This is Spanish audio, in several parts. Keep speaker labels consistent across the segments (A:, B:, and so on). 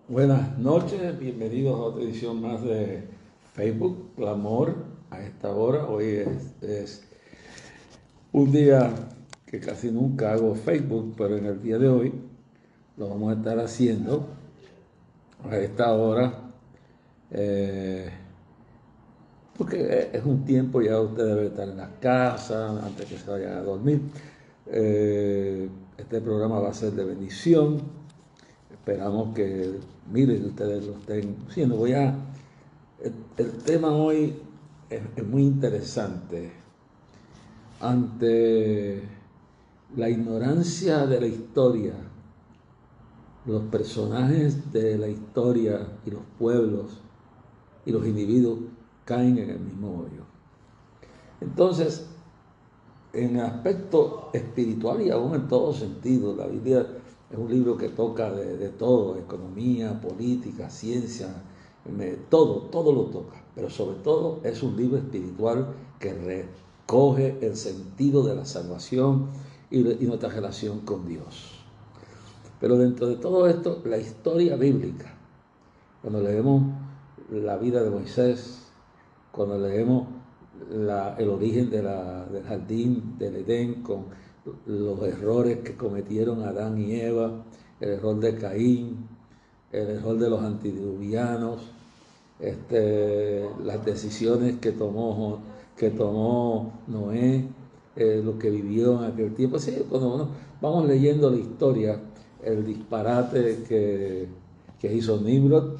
A: Buenas noches, bienvenidos a otra edición más de Facebook, Clamor, a esta hora. Hoy es un día que casi nunca hago Facebook, pero en el día de hoy lo vamos a estar haciendo a esta hora, eh, porque es un tiempo ya usted debe estar en la casa antes que se vayan a dormir. Este programa va a ser de bendición. Esperamos que, miren, ustedes lo estén haciendo. El tema hoy es muy interesante. Ante la ignorancia de la historia, los personajes de la historia y los pueblos y los individuos caen en el mismo hoyo. Entonces, en el aspecto espiritual y aún en todo sentido, la Biblia es un libro que toca de todo: economía, política, ciencia, todo lo toca, pero sobre todo es un libro espiritual que recoge el sentido de la salvación y nuestra relación con Dios. Pero dentro de todo esto, la historia bíblica, cuando leemos la vida de Moisés, cuando leemos el origen del jardín del Edén, con los errores que cometieron Adán y Eva, el error de Caín, el error de los antediluvianos, las decisiones que tomó Noé, lo que vivió en aquel tiempo. Sí, cuando vamos leyendo la historia, el disparate que hizo Nimrod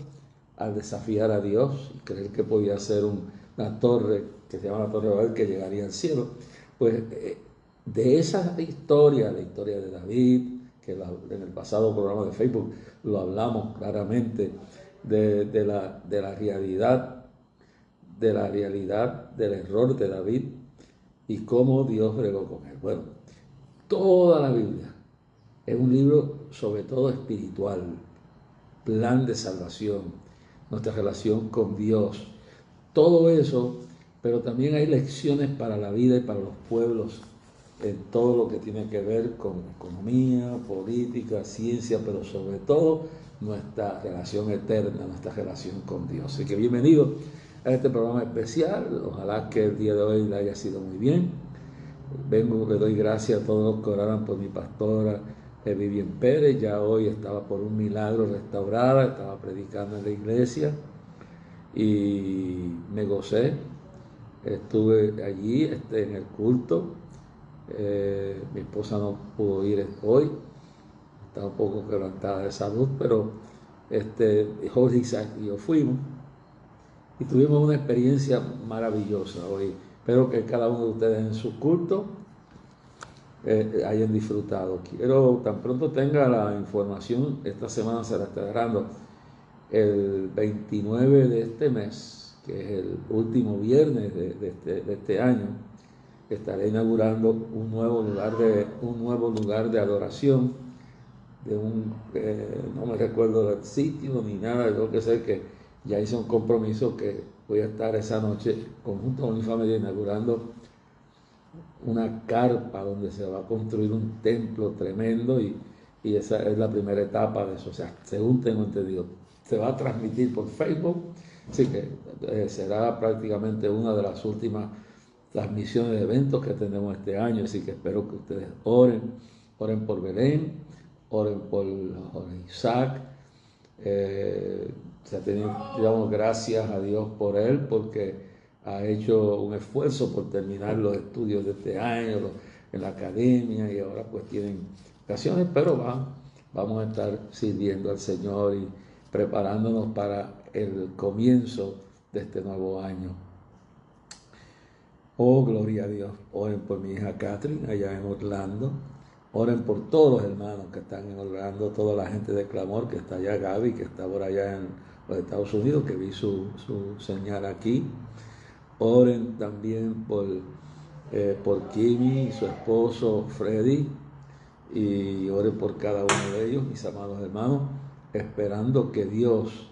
A: al desafiar a Dios y creer que podía ser una torre que se llama la Torre de Babel, que llegaría al cielo. Pues de esa historia, la historia de David, que en el pasado programa de Facebook lo hablamos claramente, de la realidad del error de David y cómo Dios bregó con él. Bueno, toda la Biblia es un libro sobre todo espiritual, plan de salvación, nuestra relación con Dios, todo eso, pero también hay lecciones para la vida y para los pueblos en todo lo que tiene que ver con economía, política, ciencia, pero sobre todo nuestra relación eterna, nuestra relación con Dios. Así que bienvenido a este programa especial. Ojalá que el día de hoy le haya sido muy bien. Le doy gracias a todos los que oraron por mi pastora Vivian Pérez. Ya hoy estaba por un milagro restaurada, estaba predicando en la iglesia y me gocé. Estuve allí en el culto. Mi esposa no pudo ir hoy, está un poco quebrantada de salud, pero Jorge, Isaac y yo fuimos y tuvimos una experiencia maravillosa hoy. Espero que cada uno de ustedes en su culto hayan disfrutado. Quiero, tan pronto tenga la información, esta semana se la estará dando el 29 de este mes, que es el último viernes de este año. Estaré inaugurando un nuevo lugar de adoración, no me recuerdo del sitio ni nada. Yo que sé que ya hice un compromiso que voy a estar esa noche conjunto con mi familia inaugurando una carpa donde se va a construir un templo tremendo, y esa es la primera etapa de eso. O sea, según tengo entendido, se va a transmitir por Facebook, así que será prácticamente una de las últimas transmisiones de eventos que tenemos este año. Así que espero que ustedes oren por Belén, oren por Jorge Isaac. Damos gracias a Dios por él, porque ha hecho un esfuerzo por terminar los estudios de este año en la academia, y ahora pues tienen vacaciones, pero vamos a estar sirviendo al Señor y preparándonos para el comienzo de este nuevo año. Oh, gloria a Dios. Oren por mi hija Catherine allá en Orlando. Oren por todos los hermanos que están en Orlando, toda la gente de Clamor que está allá, Gaby, que está por allá en los Estados Unidos, que vi su señal aquí. Oren también por Kimi y su esposo Freddy, y oren por cada uno de ellos, mis amados hermanos, esperando que Dios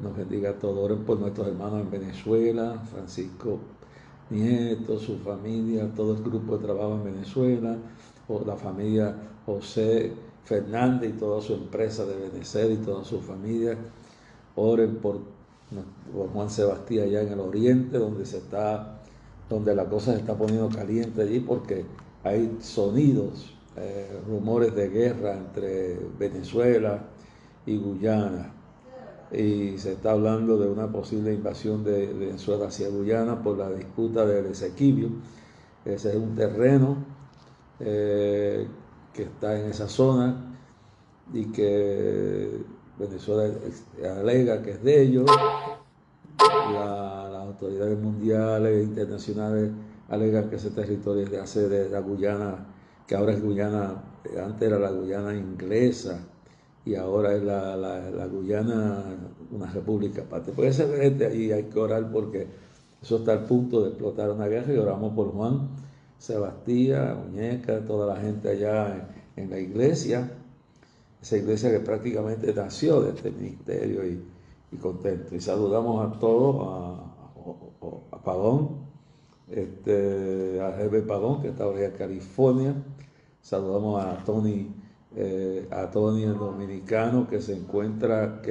A: nos bendiga a todos. Oren por nuestros hermanos en Venezuela, Francisco Nieto, su familia, todo el grupo de trabajo en Venezuela, o la familia José Fernández y toda su empresa de Benecer y toda su familia. Oren por Juan Sebastián allá en el oriente, donde la cosa se está poniendo caliente allí, porque hay sonidos, rumores de guerra entre Venezuela y Guyana. Y se está hablando de una posible invasión de Venezuela hacia Guyana por la disputa del Esequibo. Ese es un terreno que está en esa zona y que Venezuela alega que es de ellos. Las autoridades mundiales e internacionales alegan que ese territorio es de la Guyana, que ahora es Guyana, antes era la Guyana inglesa y ahora es la Guyana, una república aparte. Puede ser gente ahí, hay que orar porque eso está al punto de explotar una guerra, y oramos por Juan Sebastián, Muñeca, toda la gente allá en la iglesia, esa iglesia que prácticamente nació de este ministerio, y contento. Y saludamos a todos, a Pagón, a Jefe Pagón, que está ahora en California. Saludamos a Tony el dominicano, que se encuentra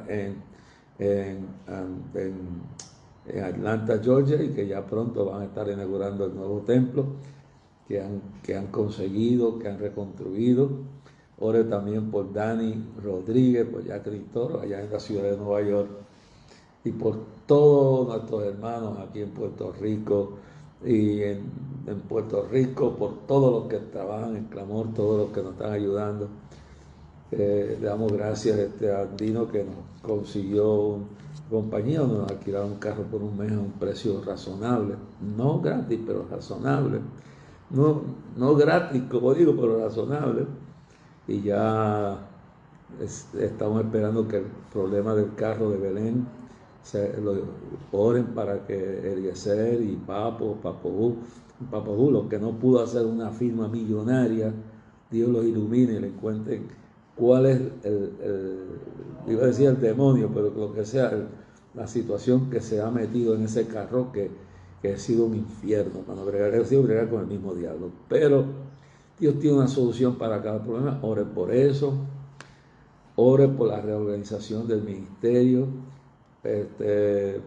A: en Atlanta, Georgia, y que ya pronto van a estar inaugurando el nuevo templo que han conseguido, que han reconstruido. Ore también por Dani Rodríguez, por Jacqueline Toro, allá en la ciudad de Nueva York, y por todos nuestros hermanos aquí en Puerto Rico, y en Puerto Rico, por todos los que trabajan en Clamor, todos los que nos están ayudando. Le damos gracias a Andino, que nos consiguió compañía donde nos alquilaron un carro por un mes a un precio razonable, no gratis, pero razonable, no gratis como digo, pero razonable. Y ya estamos esperando que el problema del carro de Belén lo oren para que Eliezer y Papo, los que no pudo hacer una firma millonaria, Dios los ilumine y le encuentren cuál es iba a decir el demonio, pero lo que sea, la situación que se ha metido en ese carro, que ha sido un infierno, para no bregar con el mismo diablo. Pero Dios tiene una solución para cada problema. Ore por eso, ore por la reorganización del ministerio,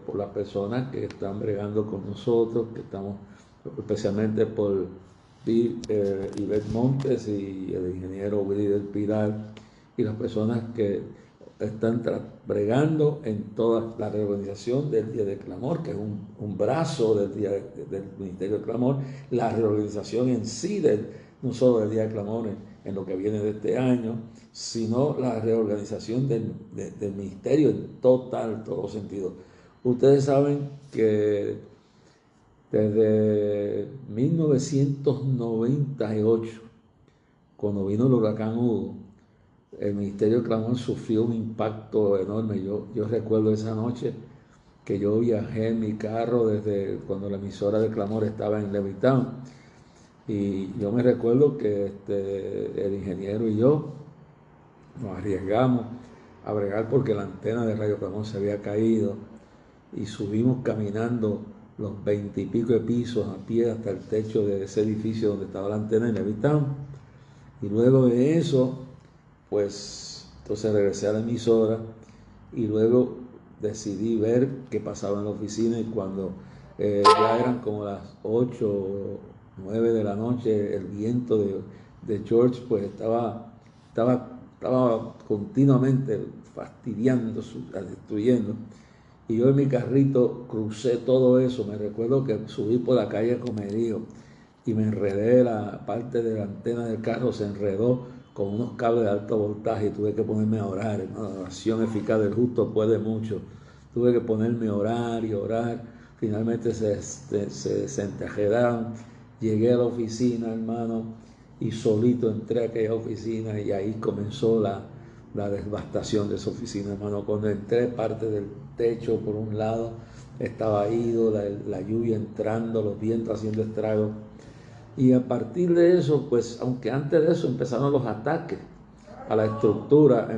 A: por las personas que están bregando con nosotros, que estamos especialmente por Ivette Montes y el ingeniero Willy del Pilar, y las personas que están bregando en toda la reorganización del Día de Clamor, que es un brazo del Ministerio de Clamor, la reorganización en sí no solo del Día de Clamor en lo que viene de este año, sino la reorganización del ministerio en todo sentido. Ustedes saben que desde 1998, cuando vino el huracán Hugo, el Ministerio de Clamor sufrió un impacto enorme. Yo recuerdo esa noche que yo viajé en mi carro desde cuando la emisora de Clamor estaba en Levittown, y yo me recuerdo que el ingeniero y yo nos arriesgamos a bregar porque la antena de Radio Clamor se había caído, y subimos caminando los 20 y pico de pisos a pie hasta el techo de ese edificio donde estaba la antena en Levittown. Y luego de eso, pues entonces regresé a la emisora, y luego decidí ver qué pasaba en la oficina, y cuando ya eran como las 8 o 9 de la noche, el viento de George pues estaba continuamente fastidiando, destruyendo. Y yo en mi carrito crucé todo eso. Me recuerdo que subí por la calle Comerío y me enredé, la parte de la antena del carro se enredó con unos cables de alto voltaje, y tuve que ponerme a orar. La oración eficaz del justo puede mucho. Tuve que ponerme a orar y orar. Finalmente se desenterraron. Llegué a la oficina, hermano, y solito entré a aquella oficina, y ahí comenzó la devastación de esa oficina, hermano. Cuando entré, parte del techo por un lado estaba ido, la lluvia entrando, los vientos haciendo estragos. Y a partir de eso, pues, aunque antes de eso empezaron los ataques a la estructura,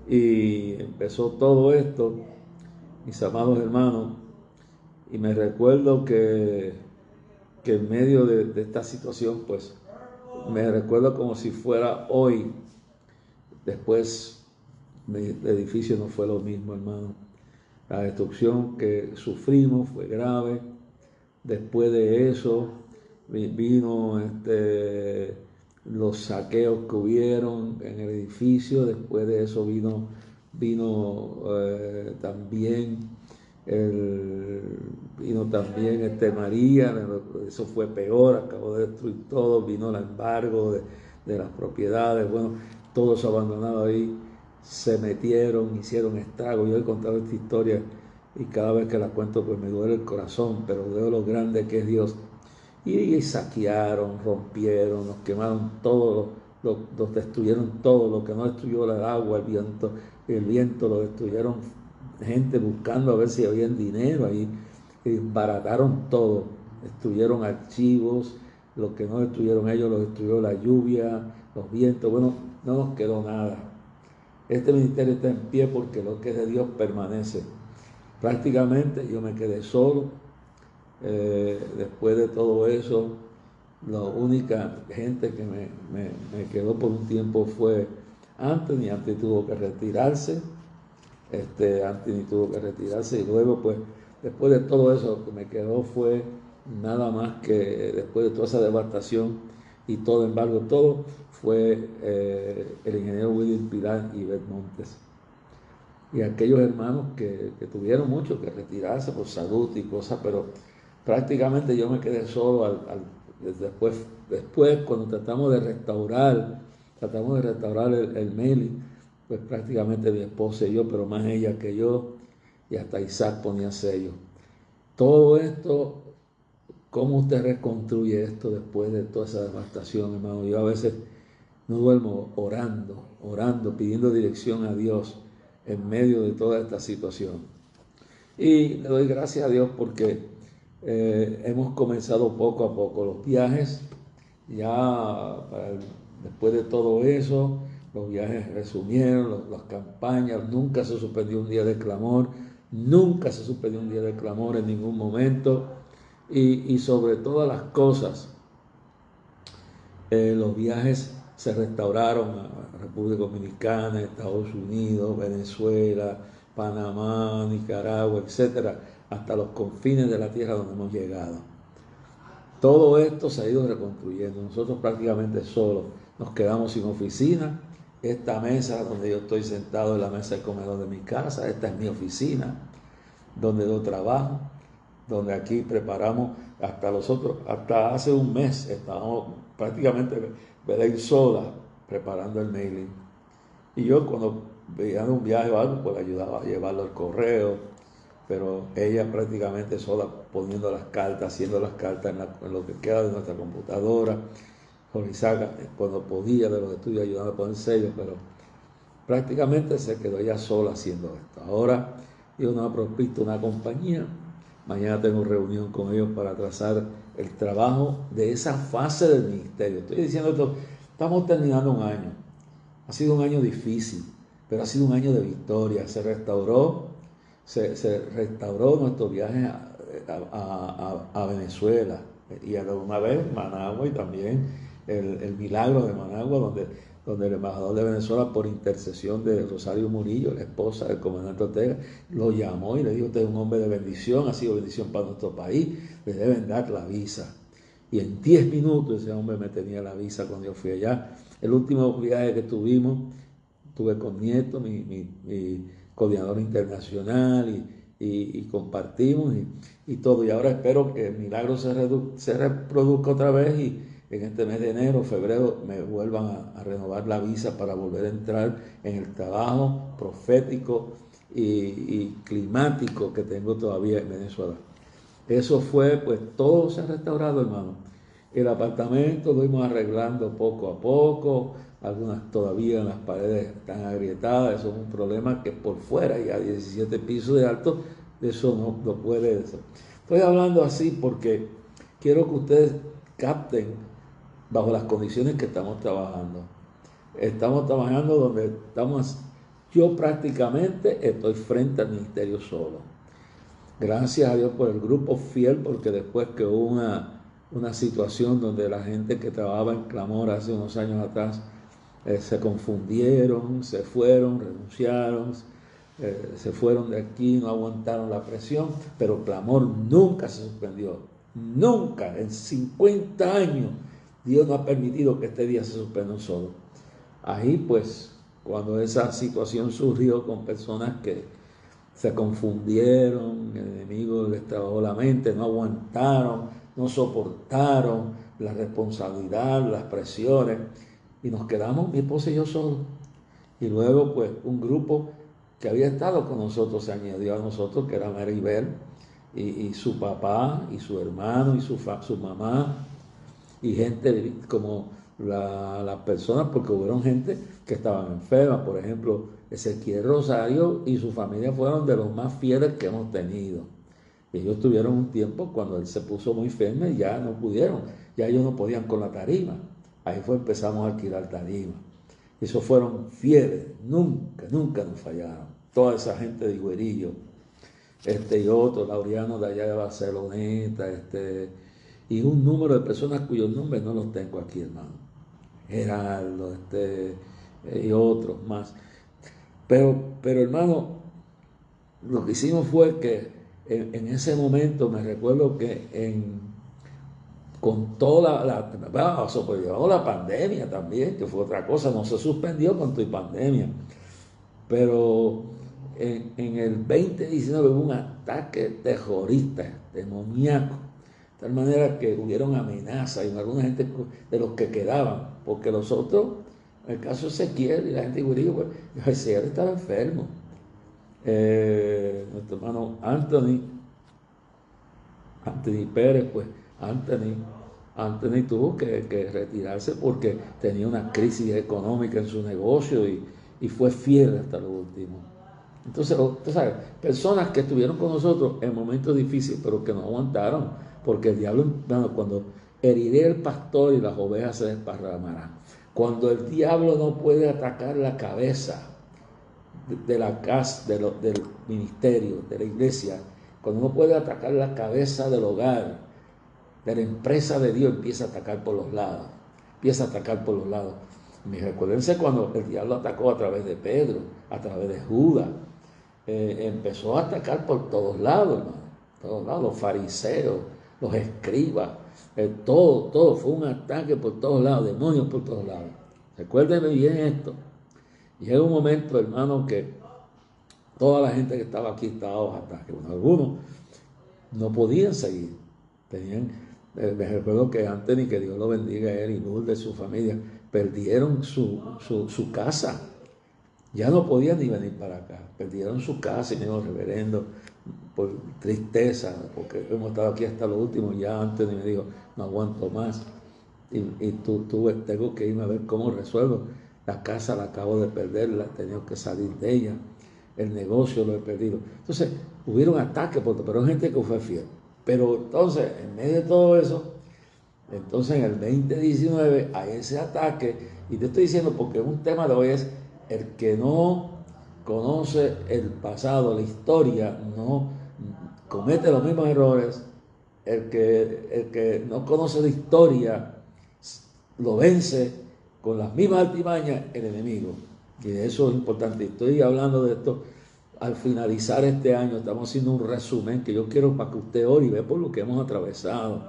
A: y empezó todo esto, mis amados hermanos, y me recuerdo que en medio de esta situación, pues, Me recuerdo como si fuera hoy. Después el edificio no fue lo mismo, hermano. La destrucción que sufrimos fue grave. Después de eso vino los saqueos que hubieron en el edificio. Después de eso también María. Eso fue peor, acabó de destruir todo. Vino el embargo de las propiedades. Bueno, todos abandonados ahí se metieron, hicieron estragos. Yo he contado esta historia y cada vez que la cuento pues me duele el corazón, pero veo lo grande que es Dios. Y saquearon, rompieron, nos quemaron todo, nos destruyeron todo, lo que no destruyó el agua, el viento lo destruyeron gente buscando a ver si había dinero ahí, y barataron todo, destruyeron archivos, lo que no destruyeron ellos lo destruyó la lluvia, los vientos, bueno, no nos quedó nada. Este ministerio está en pie porque lo que es de Dios permanece. Prácticamente yo me quedé solo. Después de todo eso, la única gente que me quedó por un tiempo fue Anthony. Anthony tuvo que retirarse. Y luego pues después de todo eso lo que me quedó fue nada más que después de toda esa devastación y todo embargo, todo fue el ingeniero William Pilar y Beth Montes. Y aquellos hermanos que tuvieron mucho que retirarse por salud y cosas, pero prácticamente yo me quedé solo después cuando tratamos de restaurar el mailing, pues prácticamente mi esposa y yo, pero más ella que yo, y hasta Isaac ponía sello. Todo esto, ¿cómo usted reconstruye esto después de toda esa devastación, hermano? Yo a veces no duermo orando, pidiendo dirección a Dios en medio de toda esta situación. Y le doy gracias a Dios porque hemos comenzado poco a poco los viajes. Después de todo eso, los viajes resumieron, las campañas, nunca se suspendió un día de clamor, en ningún momento. Y sobre todas las cosas, los viajes se restauraron a República Dominicana, Estados Unidos, Venezuela, Panamá, Nicaragua, etcétera, hasta los confines de la tierra donde hemos llegado. Todo esto se ha ido reconstruyendo. Nosotros prácticamente solos nos quedamos sin oficina. Esta mesa donde yo estoy sentado es la mesa de comedor de mi casa. Esta es mi oficina, donde yo trabajo, donde aquí preparamos hasta hace un mes estábamos prácticamente Belén sola preparando el mailing. Y yo cuando veía un viaje o algo, pues ayudaba a llevarlo al correo, pero ella prácticamente sola poniendo las cartas, haciendo las cartas en lo que queda de nuestra computadora. Jorge Isaac, cuando podía de los estudios, ayudando a poner sellos, pero prácticamente se quedó ella sola haciendo esto. Ahora yo no he propuesto una compañía. Mañana tengo reunión con ellos para trazar el trabajo de esa fase del ministerio. Estoy diciendo esto, estamos terminando un año. Ha sido un año difícil, pero ha sido un año de victoria. Se restauró nuestro viaje a Venezuela y a una vez Managua, y también el milagro de Managua, donde el embajador de Venezuela, por intercesión de Rosario Murillo, la esposa del comandante Ortega, lo llamó y le dijo: usted es un hombre de bendición, ha sido bendición para nuestro país, le deben dar la visa. Y en 10 minutos ese hombre me tenía la visa cuando yo fui allá. El último viaje que tuve con Nieto, mi coordinador internacional, y compartimos y todo. Y ahora espero que el milagro se reproduzca otra vez y en este mes de enero, febrero, me vuelvan a renovar la visa para volver a entrar en el trabajo profético y climático que tengo todavía en Venezuela. Eso fue, pues todo se ha restaurado, hermano. El apartamento lo fuimos arreglando poco a poco, algunas todavía en las paredes están agrietadas, eso es un problema que por fuera, y a 17 pisos de alto, eso no lo puede. Estoy hablando así porque quiero que ustedes capten bajo las condiciones que estamos trabajando. Estamos trabajando donde yo prácticamente estoy frente al ministerio solo. Gracias a Dios por el grupo fiel, porque después que hubo una situación donde la gente que trabajaba en Clamor hace unos años atrás se confundieron, se fueron, renunciaron, se fueron de aquí, no aguantaron la presión, pero Clamor nunca se suspendió, nunca, en 50 años, Dios no ha permitido que este día se suspenda un solo. Ahí pues, cuando esa situación surgió con personas que se confundieron, el enemigo les trabajó la mente, no aguantaron, no soportaron la responsabilidad, las presiones, y nos quedamos mi esposa y yo solos. Y luego pues un grupo que había estado con nosotros se añadió a nosotros, que era Maribel, y su papá, y su hermano, y su mamá, y gente como las personas, porque hubieron gente que estaban enfermas. Por ejemplo, Ezequiel Rosario y su familia fueron de los más fieles que hemos tenido. Ellos tuvieron un tiempo cuando él se puso muy firme y ya no pudieron, ya ellos no podían con la tarima. Ahí fue empezamos a alquilar tarima. Esos fueron fieles, nunca, nunca nos fallaron. Toda esa gente de Higuerillo, y otro, Laureano de allá de Barceloneta, y un número de personas cuyos nombres no los tengo aquí, hermano. Geraldo, y otros más. Pero hermano, lo que hicimos fue que en ese momento me recuerdo que con toda sobrellevamos la pandemia también, que fue otra cosa, no se suspendió con tu pandemia, pero en el 2019 hubo un ataque terrorista, demoníaco, de tal manera que hubieron amenazas y alguna gente de los que quedaban, porque los otros, en el caso de Ezequiel y la gente de Guirillo, pues, Ezequiel estaba enfermo. Nuestro hermano Anthony Pérez, pues Anthony tuvo que retirarse porque tenía una crisis económica en su negocio y fue fiel hasta lo último. Entonces, tú sabes, personas que estuvieron con nosotros en momentos difíciles, pero que no aguantaron, porque el diablo, bueno, cuando heriré el pastor y las ovejas se desparramarán. Cuando el diablo no puede atacar la cabeza de la casa, del ministerio, de la iglesia, cuando no puede atacar la cabeza del hogar, de la empresa de Dios, empieza a atacar por los lados, Y recuérdense cuando el diablo atacó a través de Pedro, a través de Judas, empezó a atacar por todos lados, hermano, todos lados, los fariseos, los escribas, todo fue un ataque por todos lados, demonios por todos lados. Recuérdenme bien esto. Llega un momento, hermano, que toda la gente que estaba aquí estaba bajo ataque. Bueno, algunos no podían seguir. Me recuerdo que Anthony, que Dios lo bendiga a él y Lourdes, su familia, perdieron su casa. Ya no podían ni venir para acá. Perdieron su casa y me dijo, reverendo, por tristeza, porque hemos estado aquí hasta lo último. Ya Anthony me dijo, no aguanto más. Y tengo que irme a ver cómo resuelvo. La casa la acabo de perder, la he tenido que salir de ella. El negocio lo he perdido. Entonces, hubieron ataques, pero hay gente que fue fiel. Pero entonces, en medio de todo eso, entonces en el 2019 hay ese ataque. Y te estoy diciendo porque un tema de hoy es el que no conoce el pasado, la historia, no comete los mismos errores. El que no conoce la historia lo vence con las mismas artimañas el enemigo. Y de eso es importante. Estoy hablando de esto al finalizar este año. Estamos haciendo un resumen que yo quiero para que usted ore y vea por lo que hemos atravesado.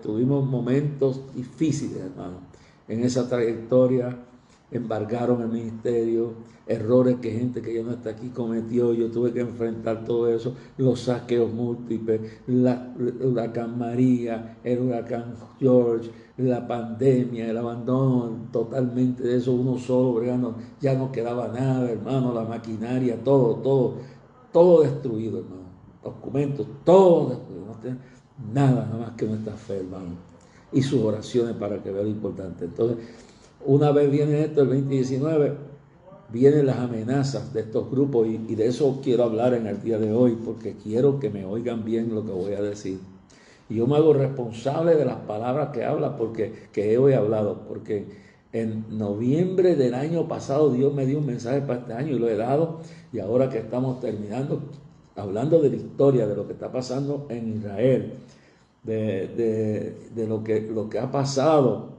A: Tuvimos momentos difíciles, hermano, en esa trayectoria. Embargaron el ministerio, errores que gente que ya no está aquí cometió. Yo tuve que enfrentar todo eso, los saqueos múltiples, el huracán María, el huracán George, la pandemia, el abandono totalmente de eso, uno solo bregando, ya no quedaba nada, hermano, la maquinaria, todo destruido, hermano, documentos, todo destruido, no tiene nada más que nuestra fe, hermano, y sus oraciones para que vea lo importante. Entonces, una vez viene esto, el 2019, vienen las amenazas de estos grupos y de eso quiero hablar en el día de hoy, porque quiero que me oigan bien lo que voy a decir. Y yo me hago responsable de las palabras que habla, que he hablado, porque en noviembre del año pasado Dios me dio un mensaje para este año y lo he dado, y ahora que estamos terminando, hablando de la historia, de lo que está pasando en Israel, de lo que ha pasado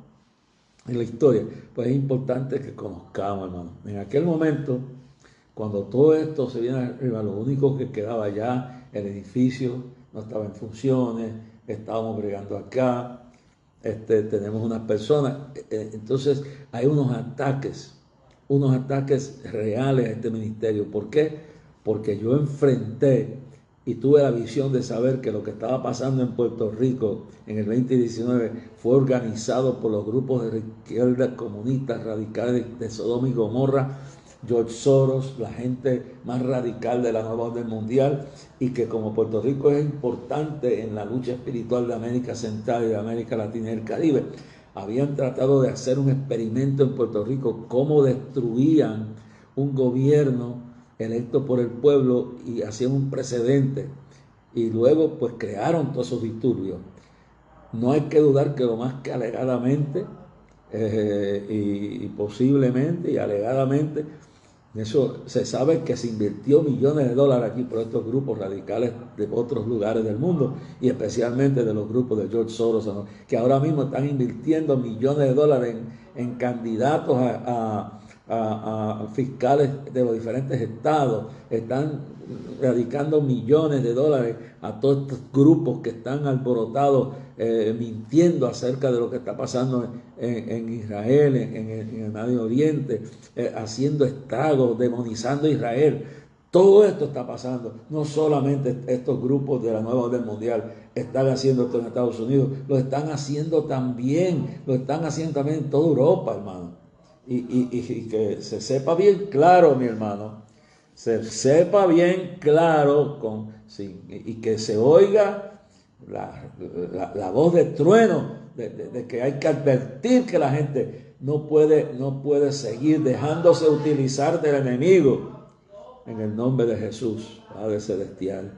A: en la historia, pues es importante que conozcamos, hermano. En aquel momento, cuando todo esto se viene arriba, lo único que quedaba ya, el edificio no estaba en funciones, estábamos bregando acá, tenemos unas personas, entonces hay unos ataques reales a este ministerio. ¿Por qué? Porque yo enfrenté y tuve la visión de saber que lo que estaba pasando en Puerto Rico en el 2019 fue organizado por los grupos de izquierda comunistas radicales de Sodoma y Gomorra, George Soros, la gente más radical de la nueva orden mundial, y que como Puerto Rico es importante en la lucha espiritual de América Central y de América Latina y el Caribe, habían tratado de hacer un experimento en Puerto Rico, cómo destruían un gobierno electo por el pueblo y hacían un precedente, y luego pues crearon todos esos disturbios. No hay que dudar que lo más que alegadamente y posiblemente y alegadamente, eso se sabe que se invirtió millones de dólares aquí por estos grupos radicales de otros lugares del mundo, y especialmente de los grupos de George Soros, ¿no?, que ahora mismo están invirtiendo millones de dólares en candidatos a fiscales de los diferentes estados, están radicando millones de dólares a todos estos grupos que están alborotados, mintiendo acerca de lo que está pasando en Israel, en el Medio Oriente, haciendo estragos, demonizando a Israel. Todo esto está pasando. No solamente estos grupos de la nueva orden mundial están haciendo esto en Estados Unidos, lo están haciendo también en toda Europa, hermano. Y que se sepa bien claro, mi hermano, se sepa bien claro y que se oiga la voz de trueno de que hay que advertir que la gente no puede seguir dejándose utilizar del enemigo, en el nombre de Jesús, Padre Celestial.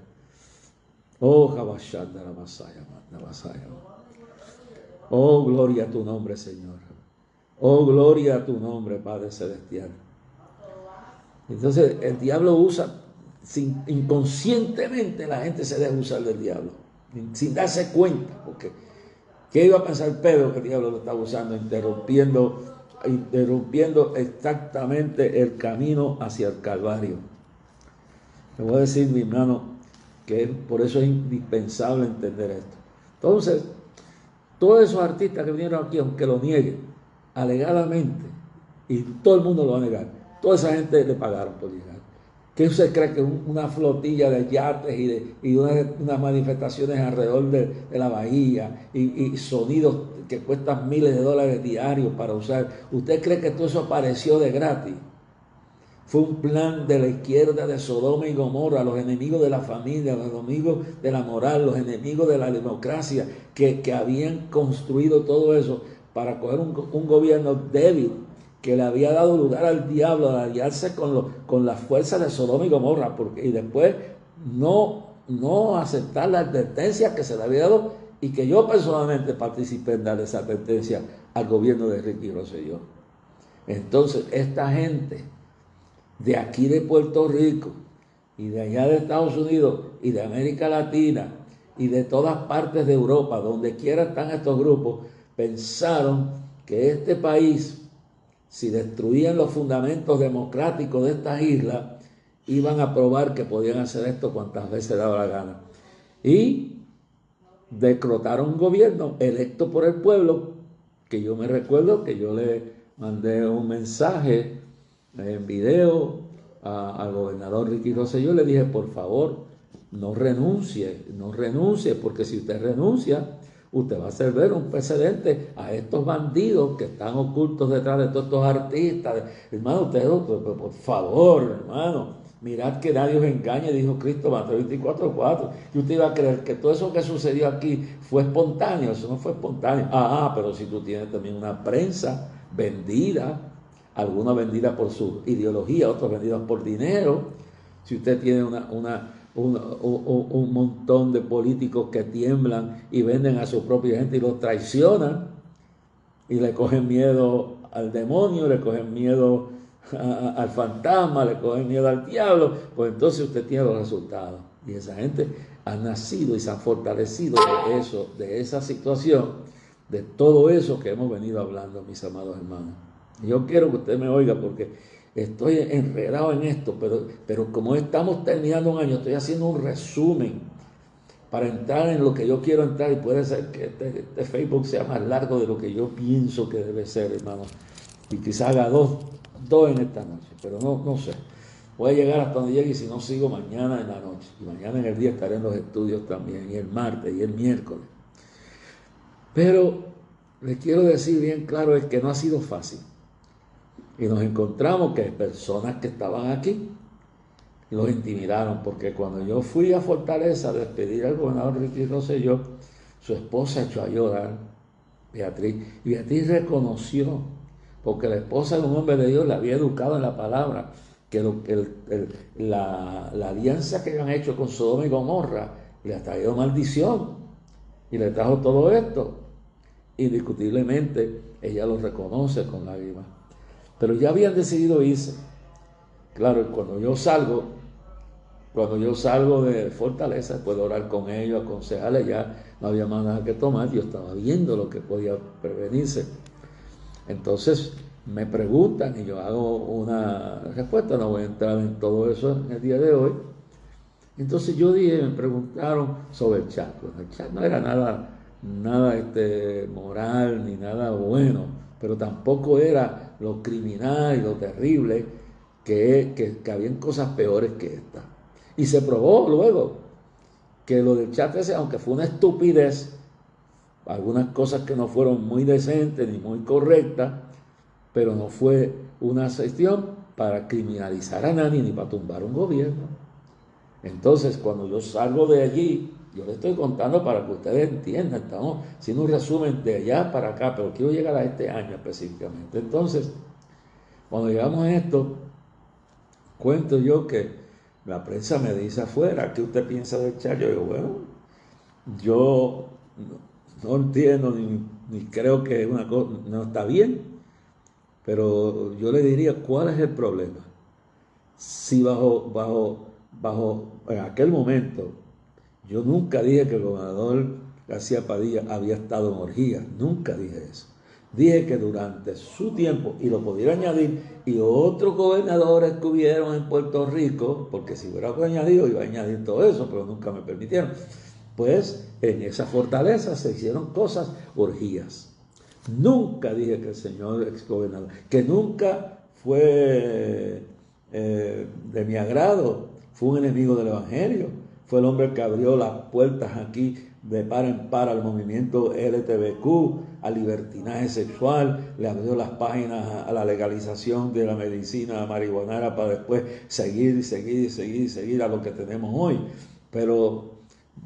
A: Oh, Jabashanda la Masaya. Oh, gloria a tu nombre, Señor. Oh, gloria a tu nombre, Padre Celestial. Entonces el diablo usa, inconscientemente la gente se deja usar del diablo, sin darse cuenta, porque ¿qué iba a pensar Pedro que el diablo lo estaba usando? Interrumpiendo exactamente el camino hacia el Calvario. Le voy a decir, mi hermano, que por eso es indispensable entender esto. Entonces, todos esos artistas que vinieron aquí, aunque lo nieguen, alegadamente, y todo el mundo lo va a negar, toda esa gente le pagaron por llegar. ¿Qué usted cree que una flotilla de yates y unas manifestaciones alrededor de la bahía y sonidos que cuestan miles de dólares diarios para usar? ¿Usted cree que todo eso apareció de gratis? Fue un plan de la izquierda de Sodoma y Gomorra, los enemigos de la familia, los enemigos de la moral, los enemigos de la democracia, que habían construido todo eso para coger un gobierno débil, que le había dado lugar al diablo, a aliarse con las fuerzas de Sodoma y Gomorra, y después no aceptar la advertencia que se le había dado, y que yo personalmente participé en dar esa advertencia al gobierno de Ricky Rosselló. Entonces, esta gente de aquí de Puerto Rico y de allá de Estados Unidos y de América Latina y de todas partes de Europa, donde quiera están estos grupos, pensaron que este país, si destruían los fundamentos democráticos de estas islas, iban a probar que podían hacer esto cuantas veces daba la gana. Y decretaron un gobierno electo por el pueblo, que yo me recuerdo que yo le mandé un mensaje en video al gobernador Ricky Rosselló. Le dije, por favor, no renuncie, porque si usted renuncia, usted va a hacer ver un precedente a estos bandidos que están ocultos detrás de todos estos artistas. Hermano, usted, por favor, hermano, mirad que nadie os engañe, dijo Cristo, Mateo 24:4. Y usted iba a creer que todo eso que sucedió aquí fue espontáneo. Eso no fue espontáneo. Pero si tú tienes también una prensa vendida, algunos vendida por su ideología, otros vendidos por dinero. Si usted tiene un montón de políticos que tiemblan y venden a su propia gente y los traicionan, y le cogen miedo al demonio, le cogen miedo al fantasma, le cogen miedo al diablo, pues entonces usted tiene los resultados. Y esa gente han nacido y se han fortalecido de eso, de esa situación, de todo eso que hemos venido hablando, mis amados hermanos. Yo quiero que usted me oiga porque estoy enredado en esto, pero como estamos terminando un año, estoy haciendo un resumen para entrar en lo que yo quiero entrar, y puede ser que este Facebook sea más largo de lo que yo pienso que debe ser, hermano, y quizás haga dos en esta noche, pero no sé. Voy a llegar hasta donde llegue, y si no sigo mañana en la noche, y mañana en el día estaré en los estudios también, y el martes y el miércoles. Pero les quiero decir bien claro, es que no ha sido fácil, y nos encontramos que personas que estaban aquí los intimidaron, porque cuando yo fui a Fortaleza a despedir al gobernador Ricky Rosselló, su esposa echó a llorar, Beatriz, y Beatriz reconoció, porque la esposa de un hombre de Dios le había educado en la palabra, que la alianza que habían hecho con Sodoma y Gomorra le ha traído maldición, y le trajo todo esto. Indiscutiblemente ella lo reconoce con lágrimas, pero ya habían decidido irse. Claro, cuando yo salgo de Fortaleza, después de orar con ellos, aconsejarles, ya no había más nada que tomar, yo estaba viendo lo que podía prevenirse. Entonces me preguntan y yo hago una respuesta, no voy a entrar en todo eso en el día de hoy. Entonces yo dije, me preguntaron sobre el chat. Bueno, el chat no era nada moral ni nada bueno, pero tampoco era lo criminal y lo terrible, que habían cosas peores que esta. Y se probó luego que lo del chat ese, aunque fue una estupidez, algunas cosas que no fueron muy decentes ni muy correctas, pero no fue una gestión para criminalizar a nadie ni para tumbar un gobierno. Entonces, cuando yo salgo de allí, yo le estoy contando para que ustedes entiendan, estamos haciendo un resumen de allá para acá, pero quiero llegar a este año específicamente. Entonces, cuando llegamos a esto, cuento yo que la prensa me dice afuera, ¿qué usted piensa del chat? Yo digo, bueno, yo no entiendo ni creo que una cosa no está bien, pero yo le diría, ¿cuál es el problema? Si en aquel momento, yo nunca dije que el gobernador García Padilla había estado en orgías, nunca dije eso. Dije que durante su tiempo, y lo pudiera añadir, y otros gobernadores que hubieron en Puerto Rico, porque si hubiera añadido, iba a añadir todo eso, pero nunca me permitieron, pues en esa fortaleza se hicieron cosas, orgías. Nunca dije que el señor exgobernador, que nunca fue de mi agrado, fue un enemigo del Evangelio, fue el hombre que abrió las puertas aquí de par en par al movimiento LGTBQ, al libertinaje sexual, le abrió las páginas a la legalización de la medicina marihuanera para después seguir a lo que tenemos hoy. Pero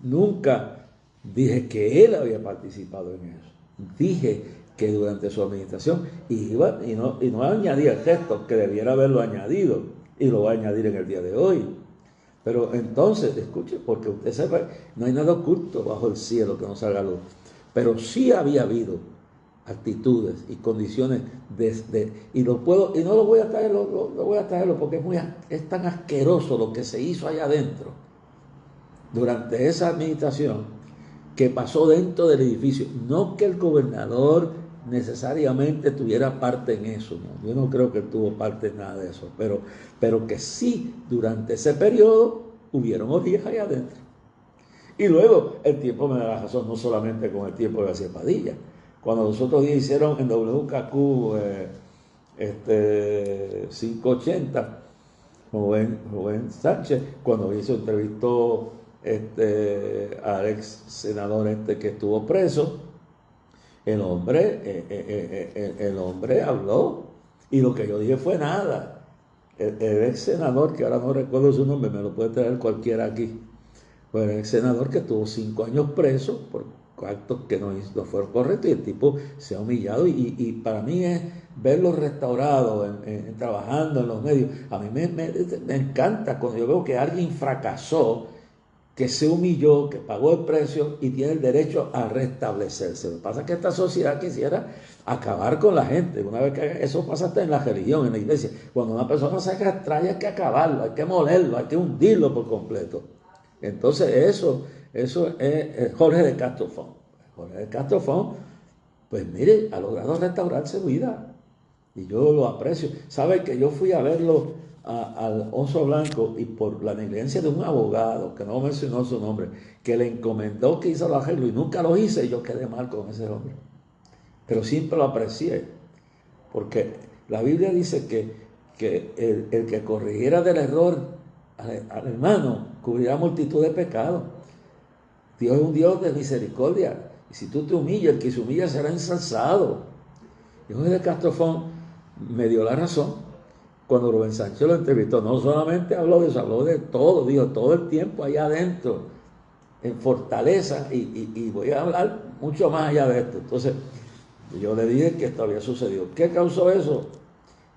A: nunca dije que él había participado en eso. Dije que durante su administración y no añadí el texto, que debiera haberlo añadido, y lo va a añadir en el día de hoy. Pero entonces, escuche, porque usted sepa, no hay nada oculto bajo el cielo que no salga luz. Pero sí había habido actitudes y condiciones y no lo voy a traerlo porque es tan asqueroso lo que se hizo allá adentro durante esa administración, que pasó dentro del edificio. No que el gobernador necesariamente tuviera parte en eso, ¿no? Yo no creo que tuvo parte en nada de eso, pero que sí, durante ese periodo hubieron orgías allá adentro. Y luego el tiempo me da la razón, no solamente con el tiempo de García Padilla. Cuando los otros días hicieron en WKQ 580, Rubén Sánchez, cuando entrevistó al ex senador que estuvo preso, el hombre habló, y lo que yo dije fue nada. El ex senador, que ahora no recuerdo su nombre, me lo puede traer cualquiera aquí, fue el ex senador que estuvo 5 años preso por actos que no fueron correctos, y el tipo se ha humillado, y para mí es verlo restaurado, trabajando en los medios. A mí me encanta cuando yo veo que alguien fracasó, que se humilló, que pagó el precio y tiene el derecho a restablecerse. Lo que pasa es que esta sociedad quisiera acabar con la gente. Una vez que eso pasa hasta en la religión, en la iglesia. Cuando una persona se extrae, hay que acabarlo, hay que molerlo, hay que hundirlo por completo. Entonces eso es Jorge de Castrofón. Jorge de Castrofón, pues mire, ha logrado restaurar su vida. Y yo lo aprecio. ¿Sabe que yo fui a verlo al Oso Blanco y por la negligencia de un abogado, que no mencionó su nombre, que le encomendó que hizo los arreglos y nunca lo hice, y yo quedé mal con ese hombre? Pero siempre lo aprecié, porque la Biblia dice que el que corrigiera del error al hermano cubrirá multitud de pecados. Dios es un Dios de misericordia, y si tú te humillas, el que se humilla será ensalzado. Y Jorge de Castrofón me dio la razón cuando Rubén Sánchez lo entrevistó. No solamente habló de eso, habló de todo, dijo, todo el tiempo allá adentro, en Fortaleza, y voy a hablar mucho más allá de esto. Entonces, yo le dije que esto había sucedido. ¿Qué causó eso?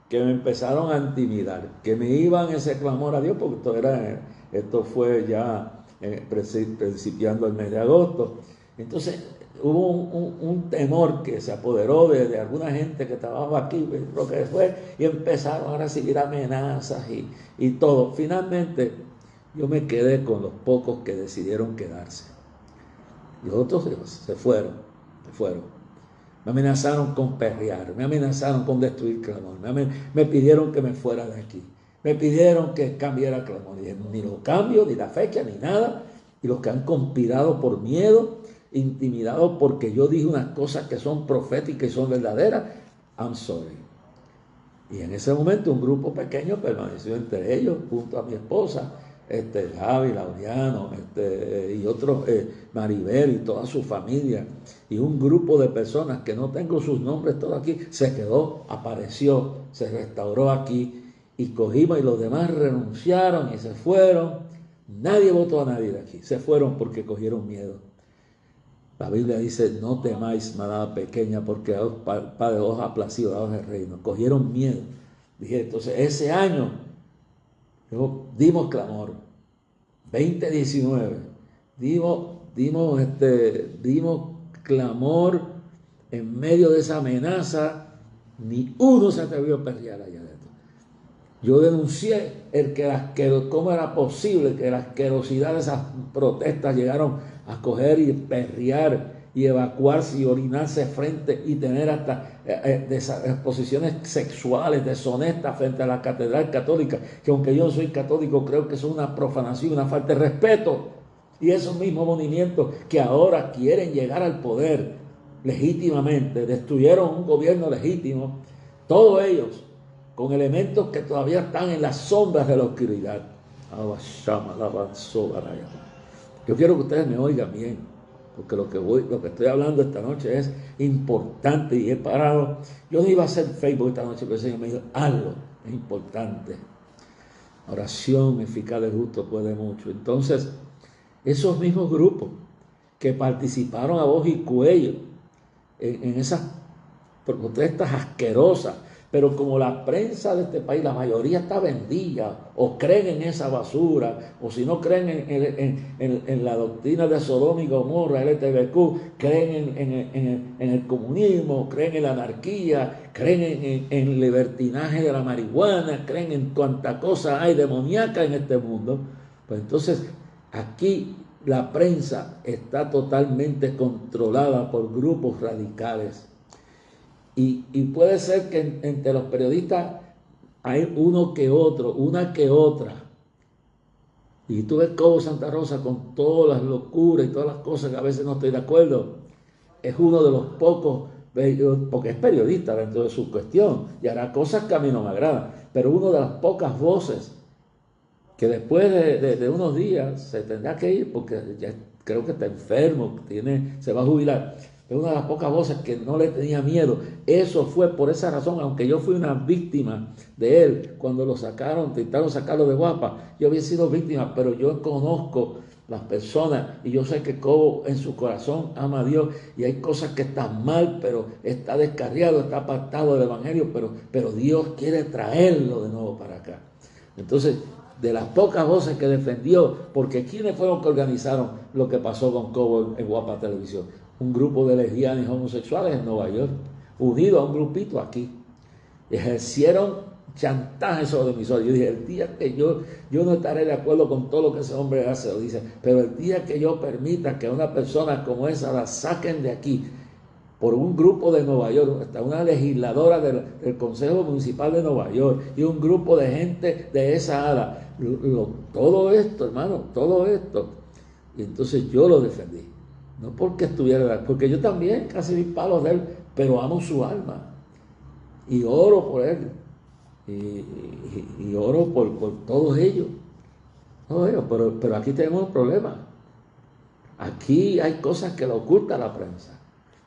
A: Que me empezaron a intimidar, que me iban ese clamor a Dios, porque esto fue ya principiando el mes de agosto. Entonces hubo un temor que se apoderó de alguna gente que trabajaba aquí, lo que fue, y empezaron a recibir amenazas y todo. Finalmente yo me quedé con los pocos que decidieron quedarse. Y otros se fueron. Me amenazaron con perrear, me amenazaron con destruir Clamor, me pidieron que me fuera de aquí, me pidieron que cambiara Clamor. Y dije, ni lo cambio, ni la fecha, ni nada. Y los que han conspirado por miedo, intimidados porque yo dije unas cosas que son proféticas y son verdaderas, I'm sorry. Y en ese momento un grupo pequeño permaneció entre ellos, junto a mi esposa, Javi, Laureano, y otros, Maribel y toda su familia, y un grupo de personas que no tengo sus nombres todos aquí, se quedó, apareció, se restauró aquí, y cogimos, y los demás renunciaron y se fueron. Nadie votó a nadie de aquí, se fueron porque cogieron miedo. La Biblia dice, no temáis, manada pequeña, porque Padre os ha placido daros el reino. Cogieron miedo. Dije, entonces ese año dimos Clamor, 2019, dimos Clamor en medio de esa amenaza. Ni uno se atrevió a pelear allá adentro. Yo denuncié cómo era posible que la asquerosidad de esas protestas llegaron a coger y perrear y evacuarse y orinarse frente y tener hasta exposiciones sexuales deshonestas frente a la catedral católica, que aunque yo no soy católico, creo que eso es una profanación, una falta de respeto. Y esos mismos movimientos que ahora quieren llegar al poder legítimamente, destruyeron un gobierno legítimo, todos ellos con elementos que todavía están en las sombras de la oscuridad. Yo quiero que ustedes me oigan bien, porque lo que estoy hablando esta noche es importante, y he parado. Yo no iba a hacer Facebook esta noche, pero el Señor me dijo, hazlo, es importante. Oración eficaz del justo puede mucho. Entonces, esos mismos grupos que participaron a voz y cuello en esas protestas asquerosas, pero como la prensa de este país, la mayoría está vendida, o creen en esa basura, o si no creen en la doctrina de Sodoma y Gomorra, LGTBQ, creen en el comunismo, creen en la anarquía, creen en el libertinaje de la marihuana, creen en cuanta cosa hay demoníaca en este mundo. Pues entonces aquí la prensa está totalmente controlada por grupos radicales. Y puede ser que entre los periodistas hay uno que otro, una que otra. Y tú ves Cobo Santa Rosa con todas las locuras y todas las cosas que a veces no estoy de acuerdo. Es uno de los pocos, porque es periodista dentro de su cuestión y hará cosas que a mí no me agradan, pero uno de las pocas voces que después de unos días se tendrá que ir porque ya creo que está enfermo, se va a jubilar. Es una de las pocas voces que no le tenía miedo. Eso fue por esa razón, aunque yo fui una víctima de él cuando lo sacaron, intentaron sacarlo de Guapa. Yo había sido víctima, pero yo conozco las personas y yo sé que Cobo en su corazón ama a Dios, y hay cosas que están mal, pero está descarriado, está apartado del evangelio, pero Dios quiere traerlo de nuevo para acá. Entonces, de las pocas voces que defendió, porque ¿quiénes fueron que organizaron lo que pasó con Cobo en Guapa Televisión? Un grupo de lesbianas homosexuales en Nueva York, unido a un grupito aquí. Ejercieron chantaje sobre mis ojos. Yo dije, el día que yo no estaré de acuerdo con todo lo que ese hombre hace, lo dice, pero el día que yo permita que a una persona como esa la saquen de aquí por un grupo de Nueva York, hasta una legisladora del Consejo Municipal de Nueva York y un grupo de gente de esa ala, todo esto, hermano, todo esto. Y entonces yo lo defendí, no porque estuviera, porque yo también casi vi palos de él, pero amo su alma y oro por él y oro por todos ellos, pero aquí tenemos un problema. Aquí hay cosas que le oculta la prensa.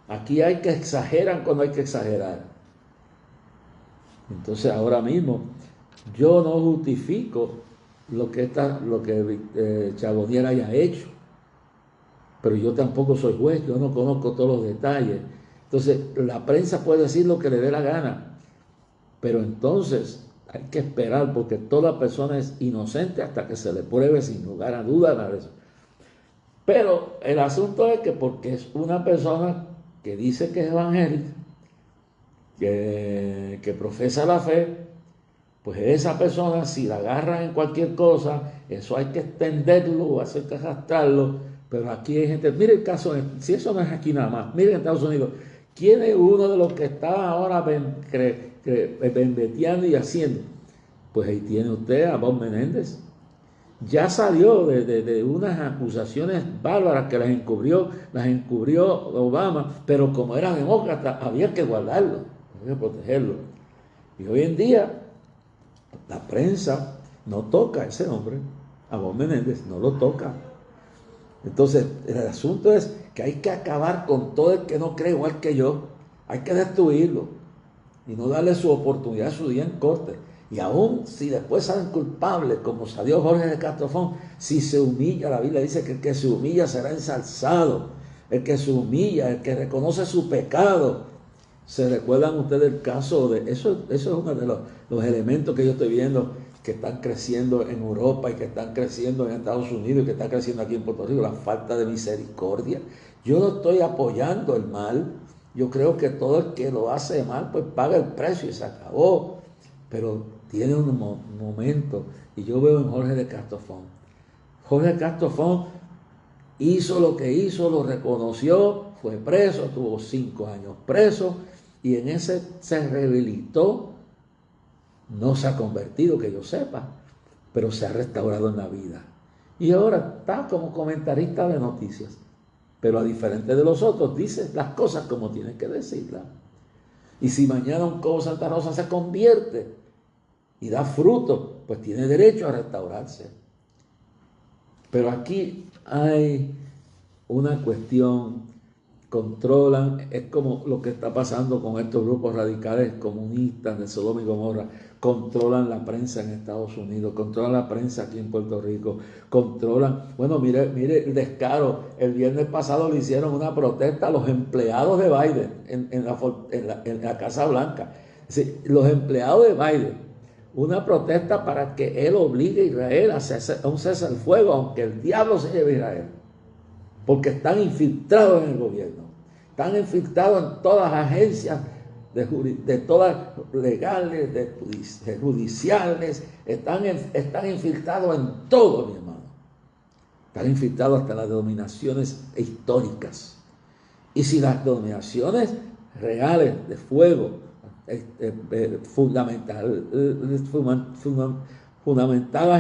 A: Aquí hay que exageran cuando hay que exagerar. Entonces ahora mismo yo no justifico lo que Charbonnier haya hecho, pero yo tampoco soy juez, yo no conozco todos los detalles. Entonces la prensa puede decir lo que le dé la gana, pero entonces hay que esperar, porque toda persona es inocente hasta que se le pruebe sin lugar a duda nada de eso. Pero el asunto es que porque es una persona que dice que es evangélica, que profesa la fe, pues esa persona, si la agarran en cualquier cosa, eso hay que extenderlo o hacer que arrastrarlo. Pero aquí hay gente, mire el caso, si eso no es aquí nada más, mire en Estados Unidos, ¿quién es uno de los que está ahora vendeteando y haciendo? Pues ahí tiene usted a Bob Menéndez. Ya salió de unas acusaciones bárbaras que las encubrió Obama, pero como era demócrata había que guardarlo, había que protegerlo. Y hoy en día la prensa no toca a ese hombre, a Bob Menéndez, no lo toca. Entonces el asunto es que hay que acabar con todo el que no cree igual que yo, hay que destruirlo y no darle su oportunidad, su día en corte. Y aún si después salen culpables, como salió Jorge de Castrofón, si se humilla, la Biblia dice que el que se humilla será ensalzado. El que se humilla, el que reconoce su pecado. ¿Se recuerdan ustedes el caso de eso? Eso es uno de los elementos que yo estoy viendo que están creciendo en Europa y que están creciendo en Estados Unidos y que están creciendo aquí en Puerto Rico, la falta de misericordia. Yo no estoy apoyando el mal. Yo creo que todo el que lo hace mal, pues paga el precio y se acabó. Pero tiene un momento, y yo veo en Jorge de Castrofón. Jorge de Castrofón hizo lo que hizo, lo reconoció, fue preso, tuvo 5 años preso, y en ese se rehabilitó. No se ha convertido, que yo sepa, pero se ha restaurado en la vida. Y ahora está como comentarista de noticias, pero a diferencia de los otros, dice las cosas como tienen que decirlas. Y si mañana un Cobo Santa Rosa se convierte y da fruto, pues tiene derecho a restaurarse. Pero aquí hay una cuestión, controlan, es como lo que está pasando con estos grupos radicales comunistas de Sodoma y Gomorra, controlan la prensa en Estados Unidos, controlan la prensa aquí en Puerto Rico, controlan, bueno, mire el descaro, el viernes pasado le hicieron una protesta a los empleados de Biden en la Casa Blanca. Es decir, los empleados de Biden, una protesta para que él obligue a Israel a un cese al fuego, aunque el diablo se lleve a Israel, porque están infiltrados en el gobierno, están infiltrados en todas las agencias de todas legales, de judiciales, están infiltrados en todo, mi hermano. Están infiltrados hasta las denominaciones históricas. Y si las denominaciones reales de fuego fundamentadas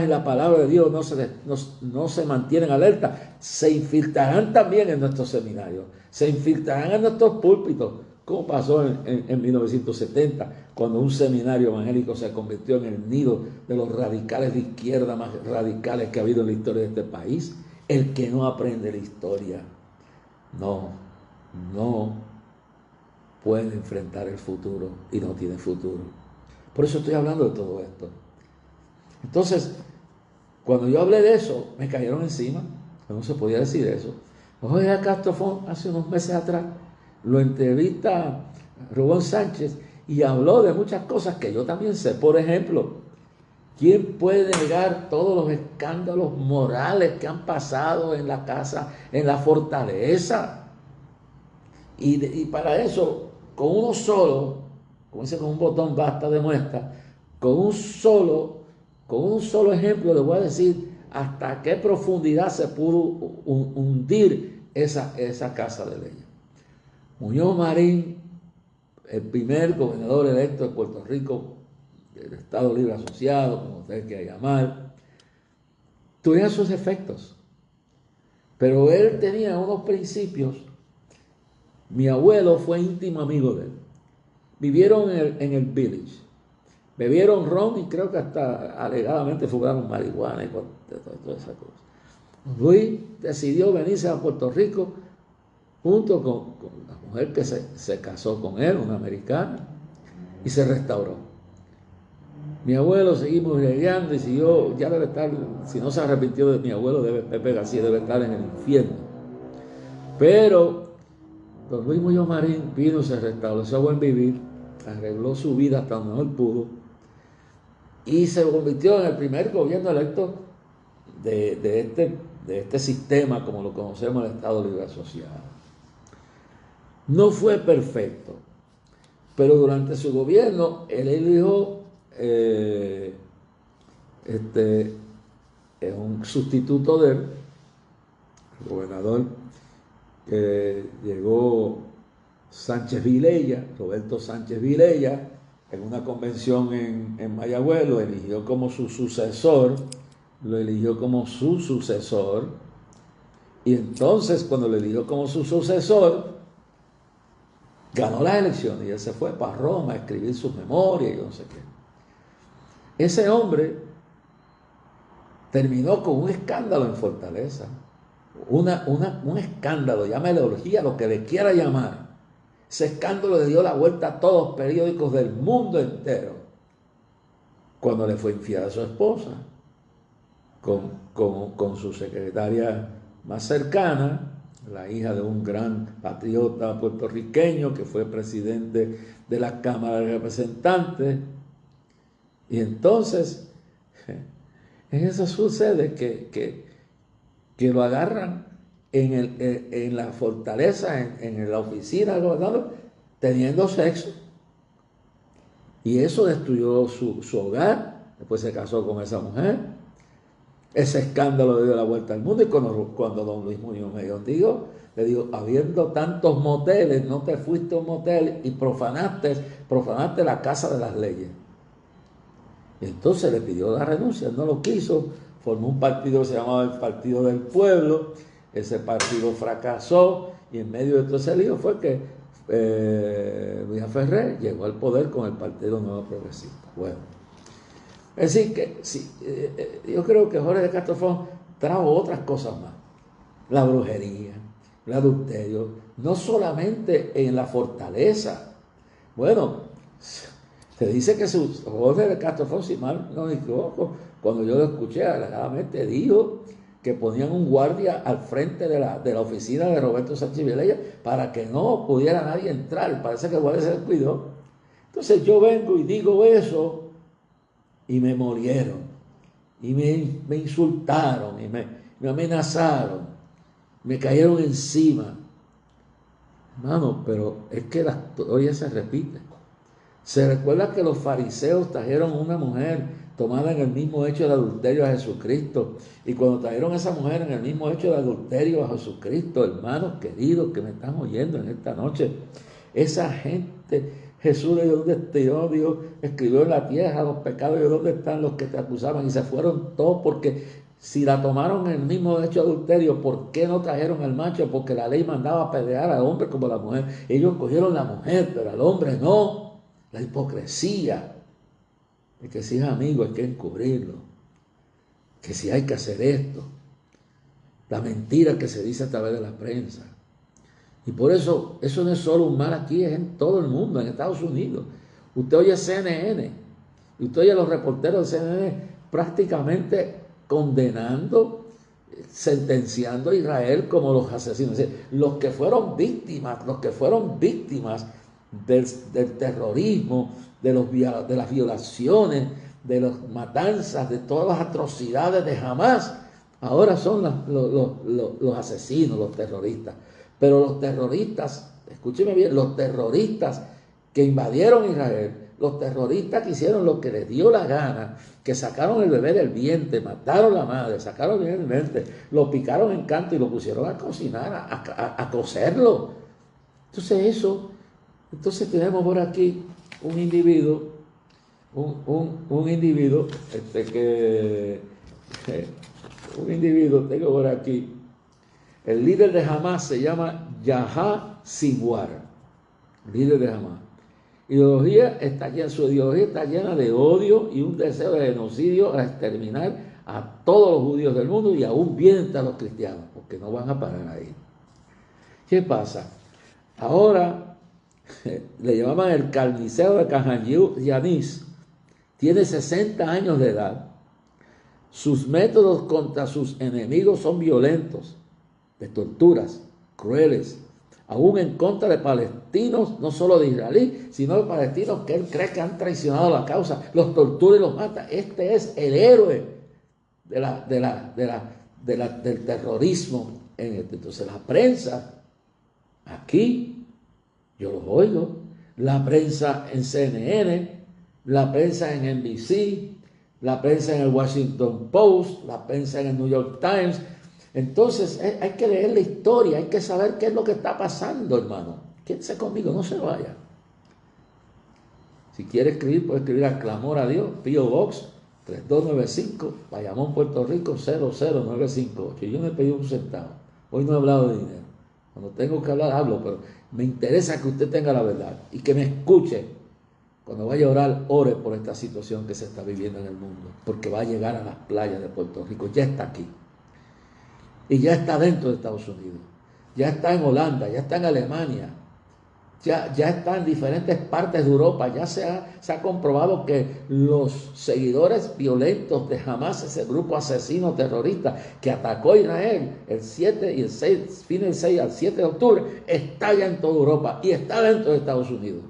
A: en la palabra de Dios no se mantienen alerta, se infiltrarán también en nuestros seminarios, se infiltrarán en nuestros púlpitos, como pasó en 1970, cuando un seminario evangélico se convirtió en el nido de los radicales de izquierda más radicales que ha habido en la historia de este país. El que no aprende la historia no puede enfrentar el futuro y no tiene futuro. Por eso estoy hablando de todo esto. Entonces, cuando yo hablé de eso, me cayeron encima, que no se podía decir eso. Jorge Castrofón, hace unos meses atrás, lo entrevista Rubén Sánchez y habló de muchas cosas que yo también sé. Por ejemplo, ¿quién puede negar todos los escándalos morales que han pasado en la casa, en la fortaleza? Y para eso, con uno solo, como dice, con un botón basta de muestra, con un solo ejemplo le voy a decir hasta qué profundidad se pudo hundir esa casa de leyes. Muñoz Marín, el primer gobernador electo de Puerto Rico, del Estado Libre Asociado, como ustedes quieran llamar, tuvieron sus efectos. Pero él tenía unos principios. Mi abuelo fue íntimo amigo de él. Vivieron en el village. Bebieron ron y creo que hasta alegadamente fumaron marihuana y todas esas cosas. Luis decidió venirse a Puerto Rico junto con la mujer que se casó con él, una americana, y se restauró. Mi abuelo seguimos viajando y siguió, ya debe estar, si no se arrepintió de mi abuelo, Pepe García, debe estar en el infierno. Pero don Luis Muñoz Marín vino, se restableció a buen vivir, arregló su vida hasta donde mejor pudo y se convirtió en el primer gobierno electo de este sistema como lo conocemos, el Estado Libre Asociado. No fue perfecto, pero durante su gobierno él eligió un sustituto del gobernador que llegó Sánchez Vilella, Roberto Sánchez Vilella, en una convención en Mayagüez, lo eligió como su sucesor, y entonces cuando lo eligió como su sucesor, ganó las elecciones y él se fue para Roma a escribir sus memorias y yo no sé qué. Ese hombre terminó con un escándalo en Fortaleza, un escándalo, llámale orgía, lo que le quiera llamar. Ese escándalo le dio la vuelta a todos los periódicos del mundo entero cuando le fue infiel a su esposa con su secretaria más cercana, la hija de un gran patriota puertorriqueño que fue presidente de la Cámara de Representantes. Y entonces, en eso sucede que lo agarran en la fortaleza, en la oficina del gobernador, teniendo sexo. Y eso destruyó su hogar. Después se casó con esa mujer. Ese escándalo le dio la vuelta al mundo. Y cuando don Luis Muñoz le digo, habiendo tantos moteles, no te fuiste a un motel y profanaste la casa de las leyes. Y entonces le pidió la renuncia, no lo quiso, formó un partido que se llamaba el Partido del Pueblo. Ese partido fracasó y en medio de todo ese lío fue que Luis Ferrer llegó al poder con el Partido Nuevo Progresista. Bueno, es decir que sí, yo creo que Jorge de Castrofón trajo otras cosas más. La brujería, el adulterio, no solamente en la fortaleza. Bueno, se dice que Jorge de Castrofón, si mal no me equivoco, cuando yo lo escuché, alegadamente dijo que ponían un guardia al frente de la oficina de Roberto Sánchez Vilella para que no pudiera nadie entrar. Parece que el guardia se descuidó. Entonces yo vengo y digo eso y me molieron y me insultaron y me amenazaron, me cayeron encima. Hermano, pero es que la historia se repite. Se recuerda que los fariseos trajeron una mujer tomada en el mismo hecho de adulterio a Jesucristo. Y cuando trajeron a esa mujer en el mismo hecho de adulterio a Jesucristo, hermanos queridos que me están oyendo en esta noche, esa gente, Jesús le dijo, ¿dónde está Dios? Escribió en la tierra los pecados, y ¿dónde están los que te acusaban? Y se fueron todos, porque si la tomaron en el mismo hecho de adulterio, ¿por qué no trajeron al macho? Porque la ley mandaba apedrear al hombre como a la mujer. Ellos cogieron la mujer, pero al hombre no. La hipocresía. Y que si es amigo hay que encubrirlo, que si hay que hacer esto, la mentira que se dice a través de la prensa. Y por eso no es solo un mal aquí, es en todo el mundo, en Estados Unidos. Usted oye CNN y usted oye a los reporteros de CNN prácticamente condenando, sentenciando a Israel como los asesinos. Es decir, los que fueron víctimas del terrorismo, de las violaciones, de las matanzas, de todas las atrocidades de Hamás, ahora son los asesinos, los terroristas. Pero los terroristas, escúcheme bien, los terroristas que invadieron Israel, los terroristas que hicieron lo que les dio la gana, que sacaron el bebé del vientre, mataron a la madre, sacaron el bebé del vientre, lo picaron en canto y lo pusieron a cocinar, a cocerlo. Entonces tenemos por aquí un individuo, tengo por aquí, el líder de Hamas se llama Yahya Sinwar, líder de Hamas. Su ideología está llena de odio y un deseo de genocidio a exterminar a todos los judíos del mundo y aún vienen a los cristianos, porque no van a parar ahí. ¿Qué pasa? Ahora le llamaban el carnicero de Khan Younis, tiene 60 años de edad. Sus métodos contra sus enemigos son violentos, de torturas, crueles, aún en contra de palestinos, no solo de israelíes, sino de palestinos que él cree que han traicionado la causa, los tortura y los mata. Este es el héroe del terrorismo. Entonces la prensa, aquí, yo los oigo, la prensa en CNN, la prensa en NBC, la prensa en el Washington Post, la prensa en el New York Times. Entonces hay que leer la historia, hay que saber qué es lo que está pasando, hermano. Quédese conmigo, no se vaya. Si quiere escribir, puede escribir a Clamor a Dios, P.O. Box 3295, Bayamón, Puerto Rico 00958. Yo no he pedido un centavo. Hoy no he hablado de dinero. Cuando tengo que hablar, hablo, pero me interesa que usted tenga la verdad y que me escuche. Cuando vaya a orar, ore por esta situación que se está viviendo en el mundo, porque va a llegar a las playas de Puerto Rico. Ya está aquí. Y ya está dentro de Estados Unidos. Ya está en Holanda, ya está en Alemania. Ya está en diferentes partes de Europa. Ya se ha comprobado que los seguidores violentos de Hamas, ese grupo asesino terrorista que atacó a Israel el 7 y el 6, fin del 6 al 7 de octubre, está ya en toda Europa y está dentro de Estados Unidos.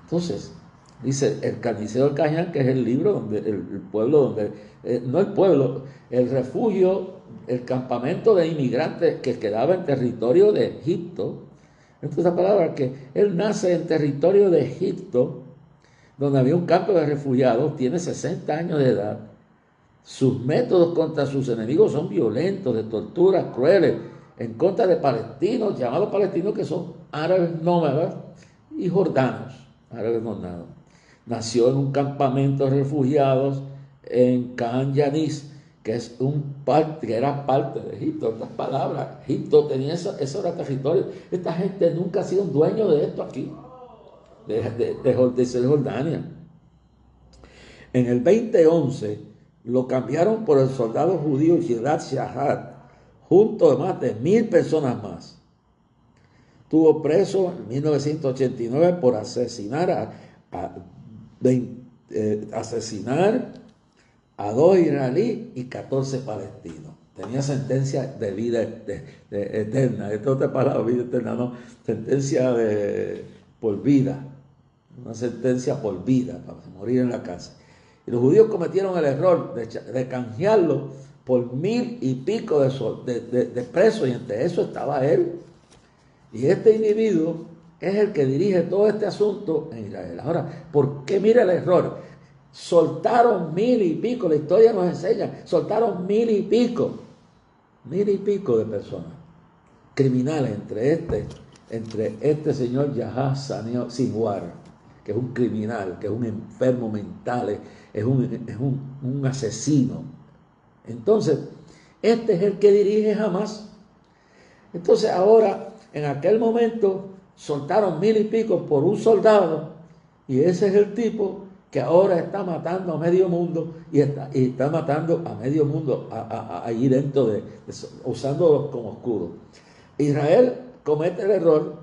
A: Entonces, dice el carnicero del Cañán, que es el libro donde el pueblo donde, no el pueblo, el refugio, el campamento de inmigrantes que quedaba en territorio de Egipto. Entonces la palabra que él nace en territorio de Egipto, donde había un campo de refugiados, tiene 60 años de edad. Sus métodos contra sus enemigos son violentos, de torturas crueles, en contra de palestinos, llamados palestinos que son árabes nómadas y jordanos, árabes nómadas. Nació en un campamento de refugiados en Khan Younis, que era parte de Egipto. En otras palabras, Egipto tenía eso era territorio. Esta gente nunca ha sido dueño de esto aquí, de Jordania. En el 2011 lo cambiaron por el soldado judío Gilad Shalit, junto a más de 1,000 personas más. Estuvo preso en 1989 por asesinar a 2 israelíes y 14 palestinos. Tenía sentencia de vida eterna. Esto es otra palabra, vida eterna, no. Sentencia por vida. Una sentencia por vida, para morir en la cárcel. Y los judíos cometieron el error de canjearlo por 1,000 y pico de presos, y entre eso estaba él. Y este individuo es el que dirige todo este asunto en Israel. Ahora, ¿por qué? Mira el error. Soltaron 1,000 y pico, la historia nos enseña, soltaron 1,000 y pico de personas criminales, entre este señor Yahya Sinwar, que es un criminal, que es un enfermo mental, es un asesino. Entonces, este es el que dirige Hamas. Entonces ahora, en aquel momento, soltaron 1,000 y pico por un soldado, y ese es el tipo que ahora está matando a medio mundo, y está matando a medio mundo ahí dentro usándolos como escudo. Israel comete el error,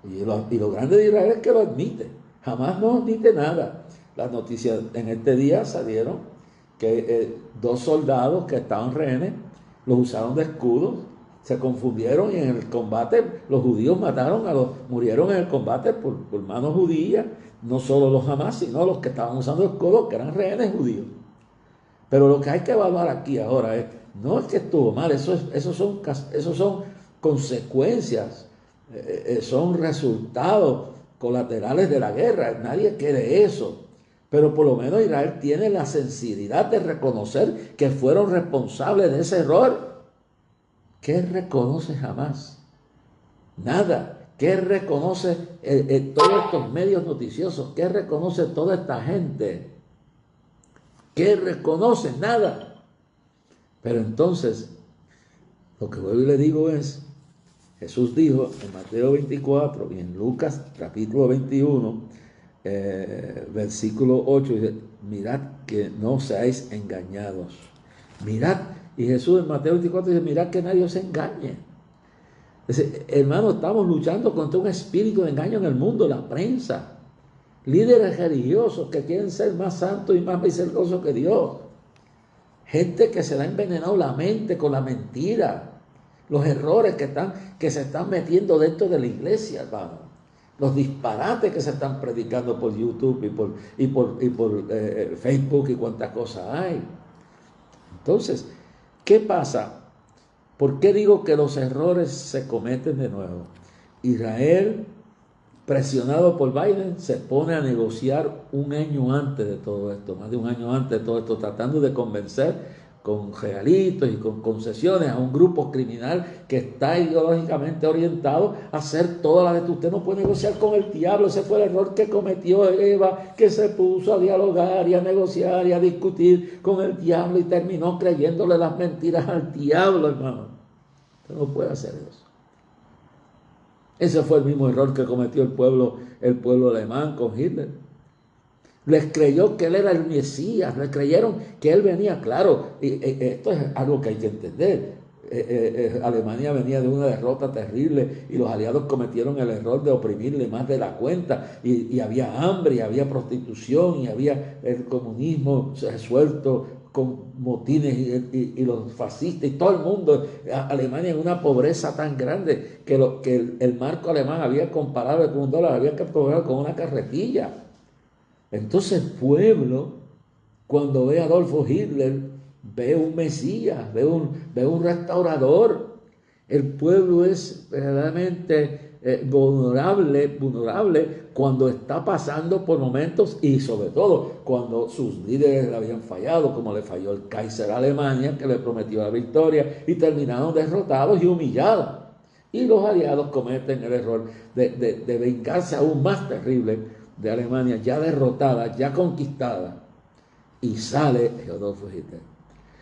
A: y lo grande de Israel es que lo admite. Jamás no admite nada. Las noticias en este día salieron que 2 soldados que estaban rehenes los usaron de escudos, se confundieron, y en el combate los judíos murieron en el combate por manos judías. No solo los Hamas, sino los que estaban usando escudos, que eran rehenes judíos. Pero lo que hay que evaluar aquí ahora no es que estuvo mal, esos son consecuencias, son resultados colaterales de la guerra. Nadie quiere eso. Pero por lo menos Israel tiene la sensibilidad de reconocer que fueron responsables de ese error. ¿Qué reconoce jamás? Nada. ¿Qué reconoce todos estos medios noticiosos? ¿Qué reconoce toda esta gente? ¿Qué reconoce? Nada. Pero entonces, lo que vuelvo y le digo es, Jesús dijo en Mateo 24 y en Lucas capítulo 21, versículo 8, dice, mirad que no seáis engañados. Mirad, y Jesús en Mateo 24 dice, mirad que nadie os engañe. Dice, hermano, estamos luchando contra un espíritu de engaño en el mundo, la prensa, líderes religiosos que quieren ser más santos y más misericordiosos que Dios, gente que se le ha envenenado la mente con la mentira, los errores que se están metiendo dentro de la iglesia, hermano, los disparates que se están predicando por YouTube y por Facebook y cuántas cosas hay. Entonces, ¿qué pasa? ¿Por qué digo que los errores se cometen de nuevo? Israel, presionado por Biden, se pone a negociar un año antes de todo esto, más de un año antes de todo esto, tratando de convencer con regalitos y con concesiones a un grupo criminal que está ideológicamente orientado a hacer toda la de usted no puede negociar con el diablo. Ese fue el error que cometió Eva, que se puso a dialogar y a negociar y a discutir con el diablo y terminó creyéndole las mentiras al diablo, hermano. Usted no puede hacer eso. Ese fue el mismo error que cometió el pueblo alemán con Hitler. Les creyó que él era el Mesías, le creyeron que él venía, claro, y esto es algo que hay que entender. Alemania venía de una derrota terrible y los aliados cometieron el error de oprimirle más de la cuenta y había hambre, y había prostitución, y había el comunismo resuelto con motines y los fascistas y todo el mundo. Alemania en una pobreza tan grande que el marco alemán había comparado con $1, había que comparar con una carretilla. Entonces el pueblo, cuando ve a Adolfo Hitler, ve un Mesías, ve un restaurador. El pueblo es verdaderamente vulnerable cuando está pasando por momentos, y sobre todo cuando sus líderes le habían fallado, como le falló el Kaiser a Alemania, que le prometió la victoria, y terminaron derrotados y humillados. Y los aliados cometen el error de vengarse aún más terrible de Alemania, ya derrotada, ya conquistada, y sale Adolfo Hitler.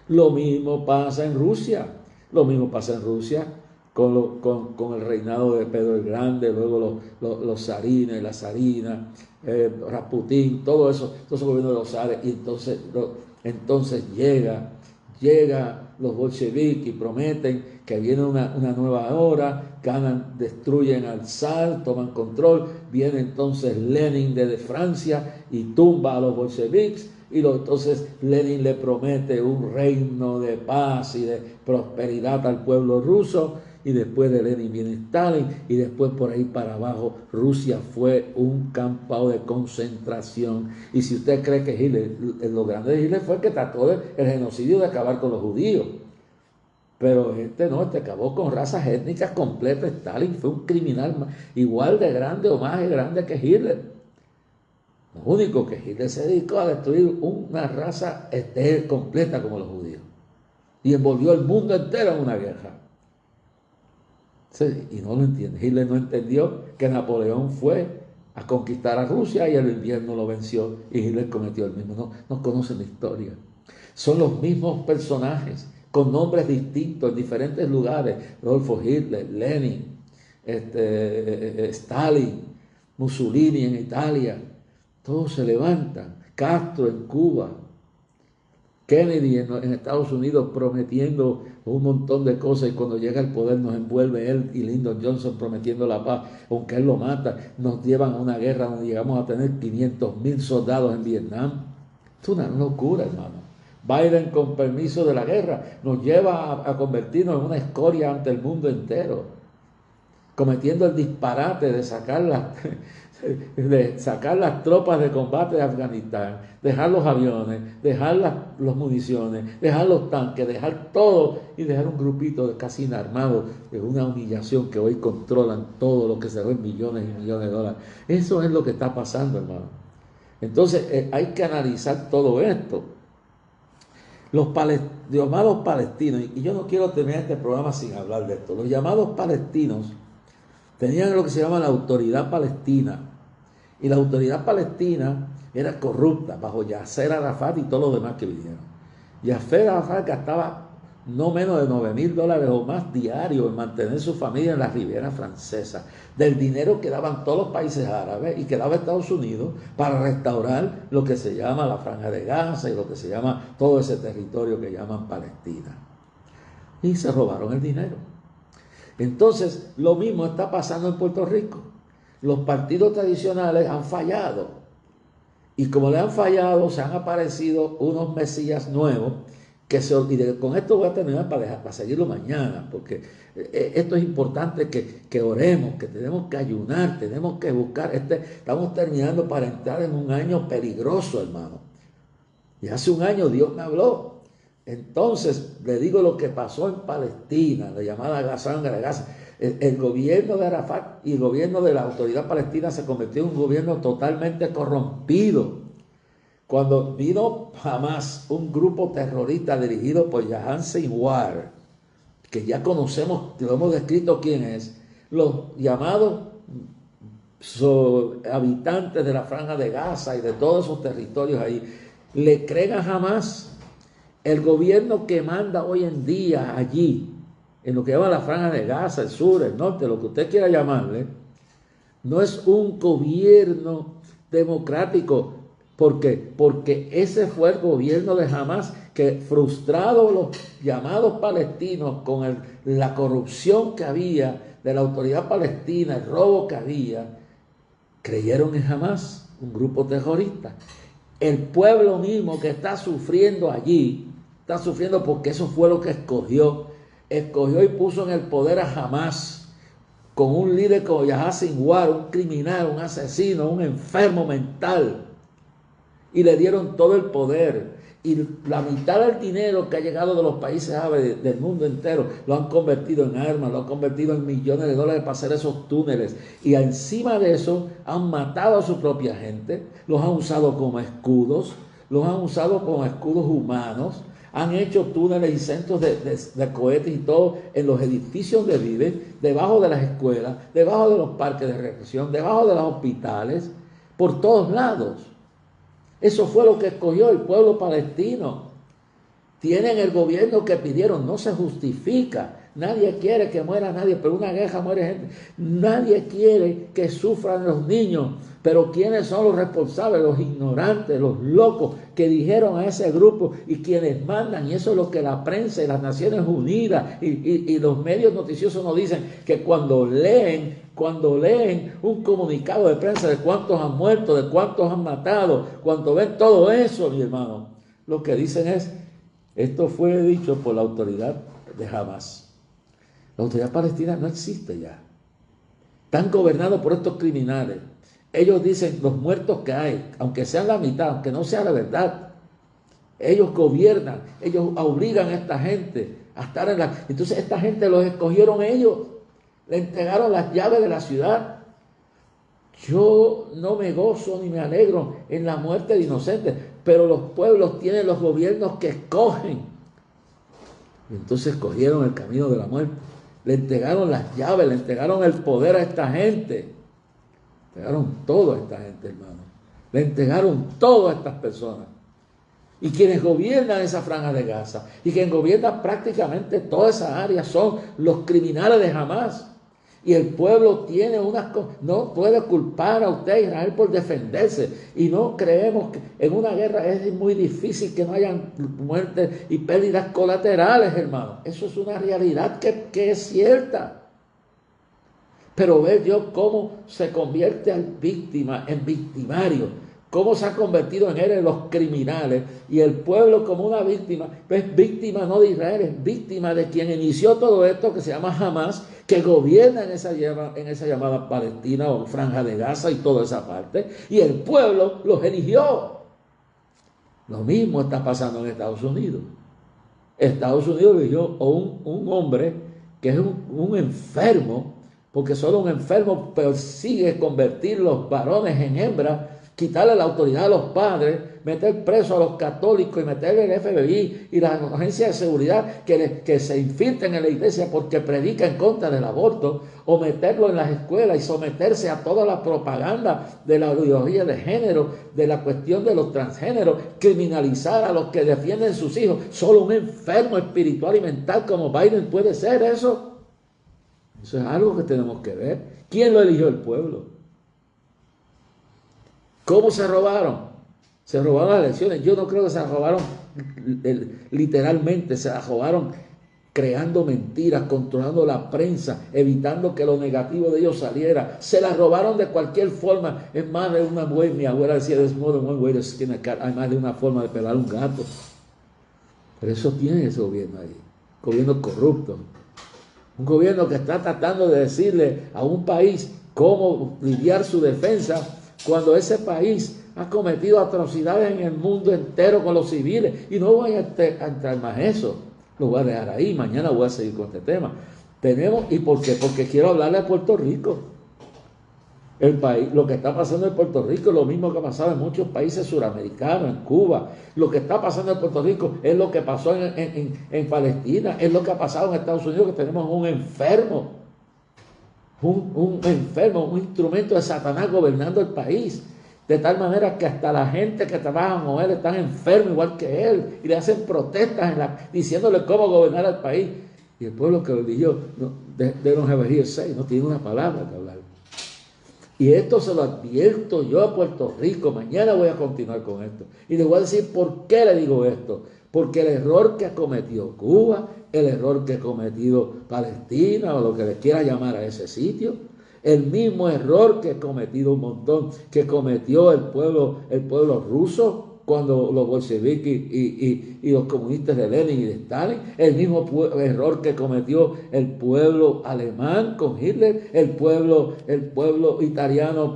A: Lo mismo pasa en Rusia, con el reinado de Pedro el Grande, luego los zarines, la zarina, Rasputín, todo eso gobierno de los zares, y entonces llega los bolcheviques y prometen que viene una nueva hora, ganan, destruyen al zar, toman control, viene entonces Lenin desde Francia y tumba a los bolcheviques, y entonces Lenin le promete un reino de paz y de prosperidad al pueblo ruso, y después de Lenin viene Stalin, y después por ahí para abajo Rusia fue un campo de concentración. Y si usted cree que Hitler, lo grande de Hitler fue el que trató el genocidio de acabar con los judíos, pero no, acabó con razas étnicas completas. Stalin fue un criminal igual de grande o más grande que Hitler. Lo único que Hitler se dedicó a destruir una raza completa como los judíos, y envolvió el mundo entero en una guerra. Sí, y no lo entiende. Hitler no entendió que Napoleón fue a conquistar a Rusia y el invierno lo venció, y Hitler cometió el mismo. No conocen la historia. Son los mismos personajes con nombres distintos en diferentes lugares: Adolfo Hitler, Lenin, Stalin, Mussolini en Italia. Todos se levantan. Castro en Cuba, Kennedy en Estados Unidos prometiendo un montón de cosas, y cuando llega al poder nos envuelve él, y Lyndon Johnson prometiendo la paz, aunque él lo mata. Nos llevan a una guerra donde llegamos a tener 500,000 soldados en Vietnam. Es una locura, hermano. Biden, con permiso de la guerra, nos lleva a convertirnos en una escoria ante el mundo entero. cometiendo el disparate de sacar las tropas de combate de Afganistán, dejar los aviones, dejar las municiones, dejar los tanques, dejar todo y dejar un grupito de casi inarmados, de una humillación que hoy controlan todo lo que se ve en millones y millones de dólares. Eso es lo que está pasando, hermano. Entonces hay que analizar todo esto. Los llamados palestinos, y yo no quiero terminar este programa sin hablar de esto, los llamados palestinos tenían lo que se llama la autoridad palestina, y la autoridad palestina era corrupta bajo Yasser Arafat y todos los demás que vinieron. Yasser Arafat gastaba no menos de $9,000 o más diarios en mantener su familia en la Riviera Francesa, del dinero que daban todos los países árabes y que daba Estados Unidos para restaurar lo que se llama la Franja de Gaza y lo que se llama todo ese territorio que llaman Palestina. Y se robaron el dinero. Entonces, lo mismo está pasando en Puerto Rico. Los partidos tradicionales han fallado. Y como le han fallado, se han aparecido unos mesías nuevos y con esto voy a terminar para seguirlo mañana, porque esto es importante que oremos, que tenemos que ayunar, tenemos que buscar. Estamos terminando para entrar en un año peligroso, hermano. Y hace un año Dios me habló. Entonces, le digo lo que pasó en Palestina, la llamada Sangre de Gaza. El gobierno de Arafat y el gobierno de la autoridad palestina se convirtió en un gobierno totalmente corrompido. Cuando vino Hamas, un grupo terrorista dirigido por Yahya Sinwar, que ya conocemos, lo hemos descrito quién es, los llamados habitantes de la Franja de Gaza y de todos esos territorios ahí, le creen a Hamas. El gobierno que manda hoy en día allí, en lo que llama la Franja de Gaza, el sur, el norte, lo que usted quiera llamarle, no es un gobierno democrático. ¿Por qué? Porque ese fue el gobierno de Hamas que, frustrados los llamados palestinos con la corrupción que había de la autoridad palestina, el robo que había, creyeron en Hamas, un grupo terrorista. El pueblo mismo que está sufriendo allí, está sufriendo porque eso fue lo que escogió y puso en el poder a Hamas, con un líder como Yahya Sinwar, un criminal, un asesino, un enfermo mental. Y le dieron todo el poder. Y la mitad del dinero que ha llegado de los países árabes del mundo entero lo han convertido en armas, lo han convertido en millones de dólares para hacer esos túneles. Y encima de eso han matado a su propia gente, los han usado como escudos, los han usado como escudos humanos, han hecho túneles y centros de cohetes y todo en los edificios donde viven, debajo de las escuelas, debajo de los parques de recreación, debajo de los hospitales, por todos lados. Eso fue lo que escogió el pueblo palestino. Tienen el gobierno que pidieron, no se justifica. Nadie quiere que muera nadie, pero una guerra muere gente. Nadie quiere que sufran los niños, pero ¿quiénes son los responsables? Los ignorantes, los locos que dijeron a ese grupo y quienes mandan. Y eso es lo que la prensa y las Naciones Unidas y los medios noticiosos nos dicen, que cuando leen un comunicado de prensa de cuántos han muerto, de cuántos han matado, cuando ven todo eso, mi hermano, lo que dicen es, esto fue dicho por la autoridad de Hamas. La autoridad palestina no existe ya. Están gobernados por estos criminales. Ellos dicen los muertos que hay, aunque sean la mitad, aunque no sea la verdad. Ellos gobiernan, ellos obligan a esta gente a estar en la... Entonces esta gente los escogieron ellos. Le entregaron las llaves de la ciudad. Yo no me gozo ni me alegro en la muerte de inocentes, pero los pueblos tienen los gobiernos que escogen. Y entonces escogieron el camino de la muerte. Le entregaron las llaves, le entregaron el poder a esta gente. Le entregaron todo a esta gente, hermano. Le entregaron todo a estas personas. Y quienes gobiernan esa Franja de Gaza y quienes gobiernan prácticamente toda esa área son los criminales de Hamas. Y el pueblo tiene no puede culpar a usted, Israel, por defenderse. Y no creemos que en una guerra es muy difícil que no hayan muertes y pérdidas colaterales, hermano. Eso es una realidad que es cierta. Pero ve Dios cómo se convierte al víctima en victimario cómo se ha convertido en héroes los criminales y el pueblo como una víctima. Es víctima no de Israel, es víctima de quien inició todo esto, que se llama Hamas, que gobierna en esa llamada Palestina o Franja de Gaza y toda esa parte, y el pueblo los eligió. Lo mismo está pasando en Estados Unidos. Estados Unidos eligió a un hombre que es un enfermo, porque solo un enfermo persigue convertir los varones en hembras, quitarle la autoridad a los padres, meter preso a los católicos y meterle el FBI y las agencias de seguridad que se infiltren en la iglesia porque predica en contra del aborto, o meterlo en las escuelas y someterse a toda la propaganda de la ideología de género, de la cuestión de los transgéneros, criminalizar a los que defienden sus hijos. Solo un enfermo espiritual y mental como Biden puede ser eso. Eso es algo que tenemos que ver. ¿Quién lo eligió? El pueblo. ¿Cómo se robaron? Se robaron las elecciones. Yo no creo que se las robaron literalmente, se las robaron creando mentiras, controlando la prensa, evitando que lo negativo de ellos saliera. Se las robaron de cualquier forma. Es más de una way, mi abuela decía, there's more than one way to skin a cat. Hay más de una forma de pelar un gato. Pero eso tiene ese gobierno ahí. Gobierno corrupto. Un gobierno que está tratando de decirle a un país cómo lidiar su defensa cuando ese país ha cometido atrocidades en el mundo entero con los civiles. Y no voy a entrar más en eso. Lo voy a dejar ahí. Mañana voy a seguir con este tema. ¿Y por qué? Porque quiero hablarle a Puerto Rico. El país, lo que está pasando en Puerto Rico es lo mismo que ha pasado en muchos países suramericanos, en Cuba. Lo que está pasando en Puerto Rico es lo que pasó en Palestina, es lo que ha pasado en Estados Unidos, que tenemos un enfermo, un enfermo, un instrumento de Satanás gobernando el país. De tal manera que hasta la gente que trabaja con él están enfermos igual que él y le hacen protestas diciéndole cómo gobernar el país. Y el pueblo que lo eligió, they don't have a ear to say, no tiene una palabra que hablar. Y esto se lo advierto yo a Puerto Rico. Mañana voy a continuar con esto. Y le voy a decir por qué le digo esto. Porque el error que ha cometido Cuba, el error que ha cometido Palestina, o lo que le quiera llamar a ese sitio, el mismo error que ha cometido un montón, que cometió el pueblo ruso, cuando los bolcheviques y los comunistas de Lenin y de Stalin, el mismo error que cometió el pueblo alemán con Hitler, el pueblo italiano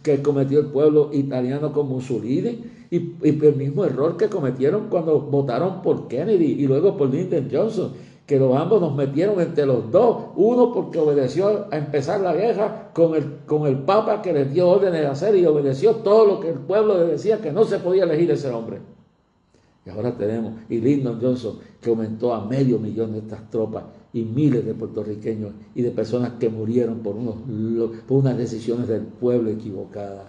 A: que cometió el pueblo italiano con Mussolini, y el mismo error que cometieron cuando votaron por Kennedy y luego por Lyndon Johnson, que ambos nos metieron entre los dos, uno porque obedeció a empezar la guerra con el Papa que les dio órdenes de hacer y obedeció todo lo que el pueblo le decía, que no se podía elegir ese hombre. Y ahora tenemos, y Lyndon Johnson, que aumentó a 500,000 de estas tropas y miles de puertorriqueños y de personas que murieron por unas decisiones del pueblo equivocadas.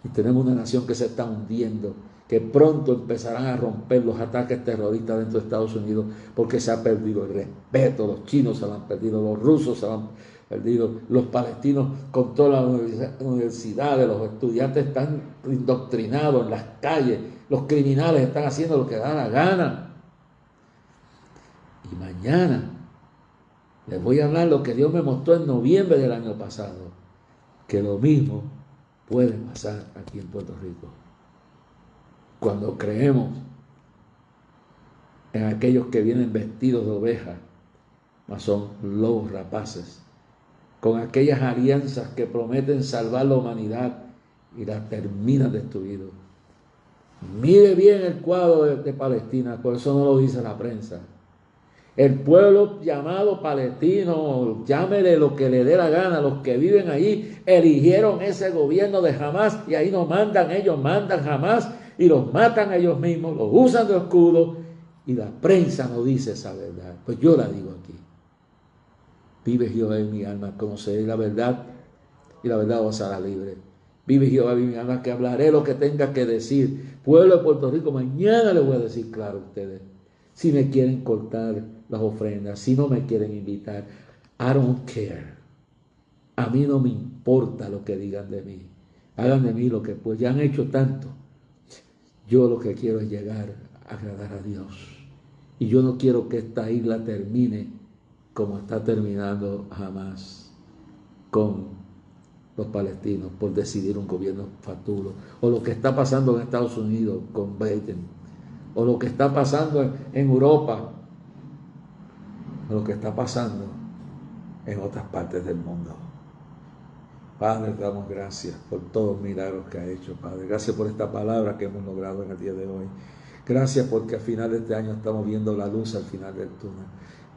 A: Y tenemos una nación que se está hundiendo, que pronto empezarán a romper los ataques terroristas dentro de Estados Unidos, porque se ha perdido el respeto, los chinos se lo han perdido, los rusos se lo han perdido, los palestinos controlan las universidades, los estudiantes están indoctrinados en las calles, los criminales están haciendo lo que da la gana. Y mañana les voy a hablar lo que Dios me mostró en noviembre del año pasado, que lo mismo puede pasar aquí en Puerto Rico. Cuando creemos en aquellos que vienen vestidos de ovejas, mas son lobos rapaces, con aquellas alianzas que prometen salvar la humanidad y la terminan destruido. Mire bien el cuadro de Palestina, por eso no lo dice la prensa. El pueblo llamado palestino, llámele lo que le dé la gana, los que viven allí, eligieron ese gobierno de Hamas y ahí no mandan, ellos mandan Hamas y los matan ellos mismos, los usan de escudo y la prensa no dice esa verdad. Pues yo la digo aquí. Vive Jehová en mi alma, conoceré la verdad y la verdad os hará libre. Vive Jehová en mi alma, que hablaré lo que tenga que decir. Pueblo de Puerto Rico, mañana les voy a decir claro a ustedes. Si me quieren cortar las ofrendas, si no me quieren invitar, I don't care. A mí no me importa lo que digan de mí. Hagan de mí lo que pues ya han hecho tanto. Yo lo que quiero es llegar a agradar a Dios. Y yo no quiero que esta isla termine como está terminando Hamas, con los palestinos por decidir un gobierno futuro, o lo que está pasando en Estados Unidos con Biden, o lo que está pasando en Europa, o lo que está pasando en otras partes del mundo. Padre, te damos gracias por todos los milagros que ha hecho, Padre. Gracias por esta palabra que hemos logrado en el día de hoy. Gracias porque al final de este año estamos viendo la luz al final del túnel.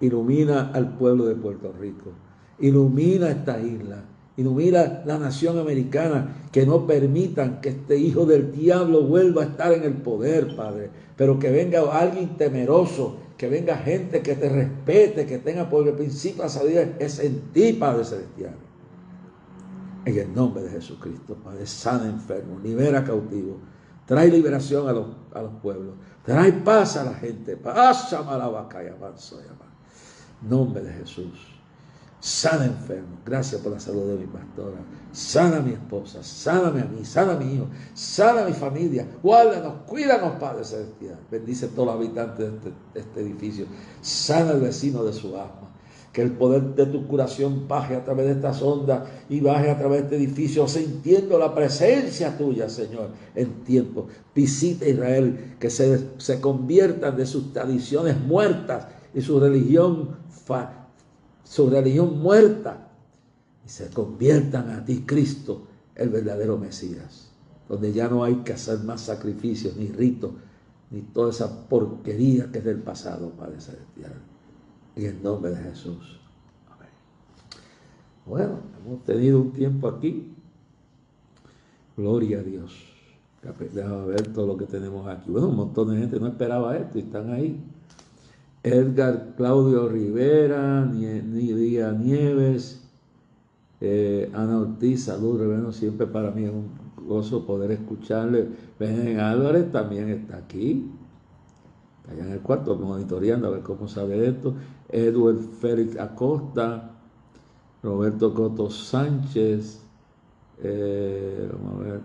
A: Ilumina al pueblo de Puerto Rico. Ilumina esta isla. Ilumina la nación americana, que no permitan que este hijo del diablo vuelva a estar en el poder, Padre. Pero que venga alguien temeroso, que venga gente que te respete, que tenga por el principio la sabiduría es en ti, Padre Celestial. En el nombre de Jesucristo, Padre, sana enfermos, libera cautivos, trae liberación a los pueblos, trae paz a la gente, paz a Malabacaya, nombre de Jesús. Sana enfermos, gracias por la salud de mi pastora, sana a mi esposa, sáname a mí, sana a mi hijo, sana a mi familia, guárdanos, cuídanos, Padre Celestial. Bendice a todos los habitantes de este edificio, sana al vecino de su alma. Que el poder de tu curación baje a través de estas ondas y baje a través de este edificio, sintiendo la presencia tuya, Señor, en tiempo. Visita a Israel, que se conviertan de sus tradiciones muertas y su religión muerta, y se conviertan a ti, Cristo, el verdadero Mesías, donde ya no hay que hacer más sacrificios, ni ritos, ni toda esa porquería que es del pasado, Padre Celestial. En el nombre de Jesús. Amén. Bueno, hemos tenido un tiempo aquí. Gloria a Dios. Déjame ver todo lo que tenemos aquí. Bueno, un montón de gente no esperaba esto y están ahí. Edgar Claudio Rivera, Nidia Nieves, Ana Ortiz, salud, reverendo, siempre para mí es un gozo poder escucharle. Benjen Álvarez también está aquí. Allá en el cuarto monitoreando a ver cómo sabe esto. Edward Félix Acosta, Roberto Coto Sánchez, vamos a ver,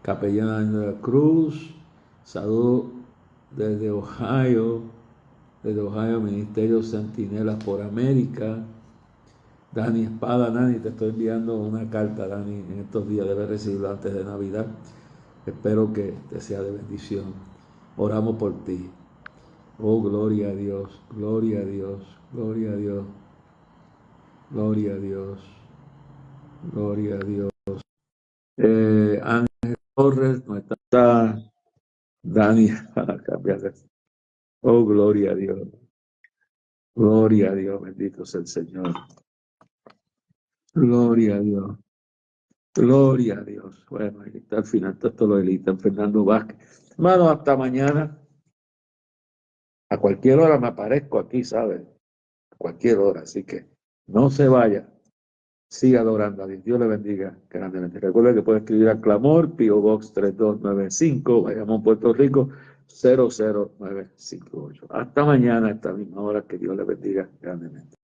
A: Capellana de la Cruz, salud desde Ohio, Ministerio Centinelas por América. Dani Espada, Dani, te estoy enviando una carta, Dani, en estos días, debes recibirla antes de Navidad. Espero que te sea de bendición. Oramos por ti. Oh, gloria a Dios, gloria a Dios, gloria a Dios, gloria a Dios, gloria a Dios. Ángel Torres, no está. Dani, para cambiar. Oh, gloria a Dios, gloria a Dios, bendito sea el Señor. Gloria a Dios, gloria a Dios. Bueno, ahí está al final, todo lo elitan Fernando Vázquez. Hermano, hasta mañana. A cualquier hora me aparezco aquí, ¿sabes? A cualquier hora, así que no se vaya. Siga adorando a Dios. Dios le bendiga grandemente. Recuerda que puede escribir al clamor, P.O. Box 3295, Bayamón, Puerto Rico, 00958. Hasta mañana, a esta misma hora. Que Dios le bendiga grandemente.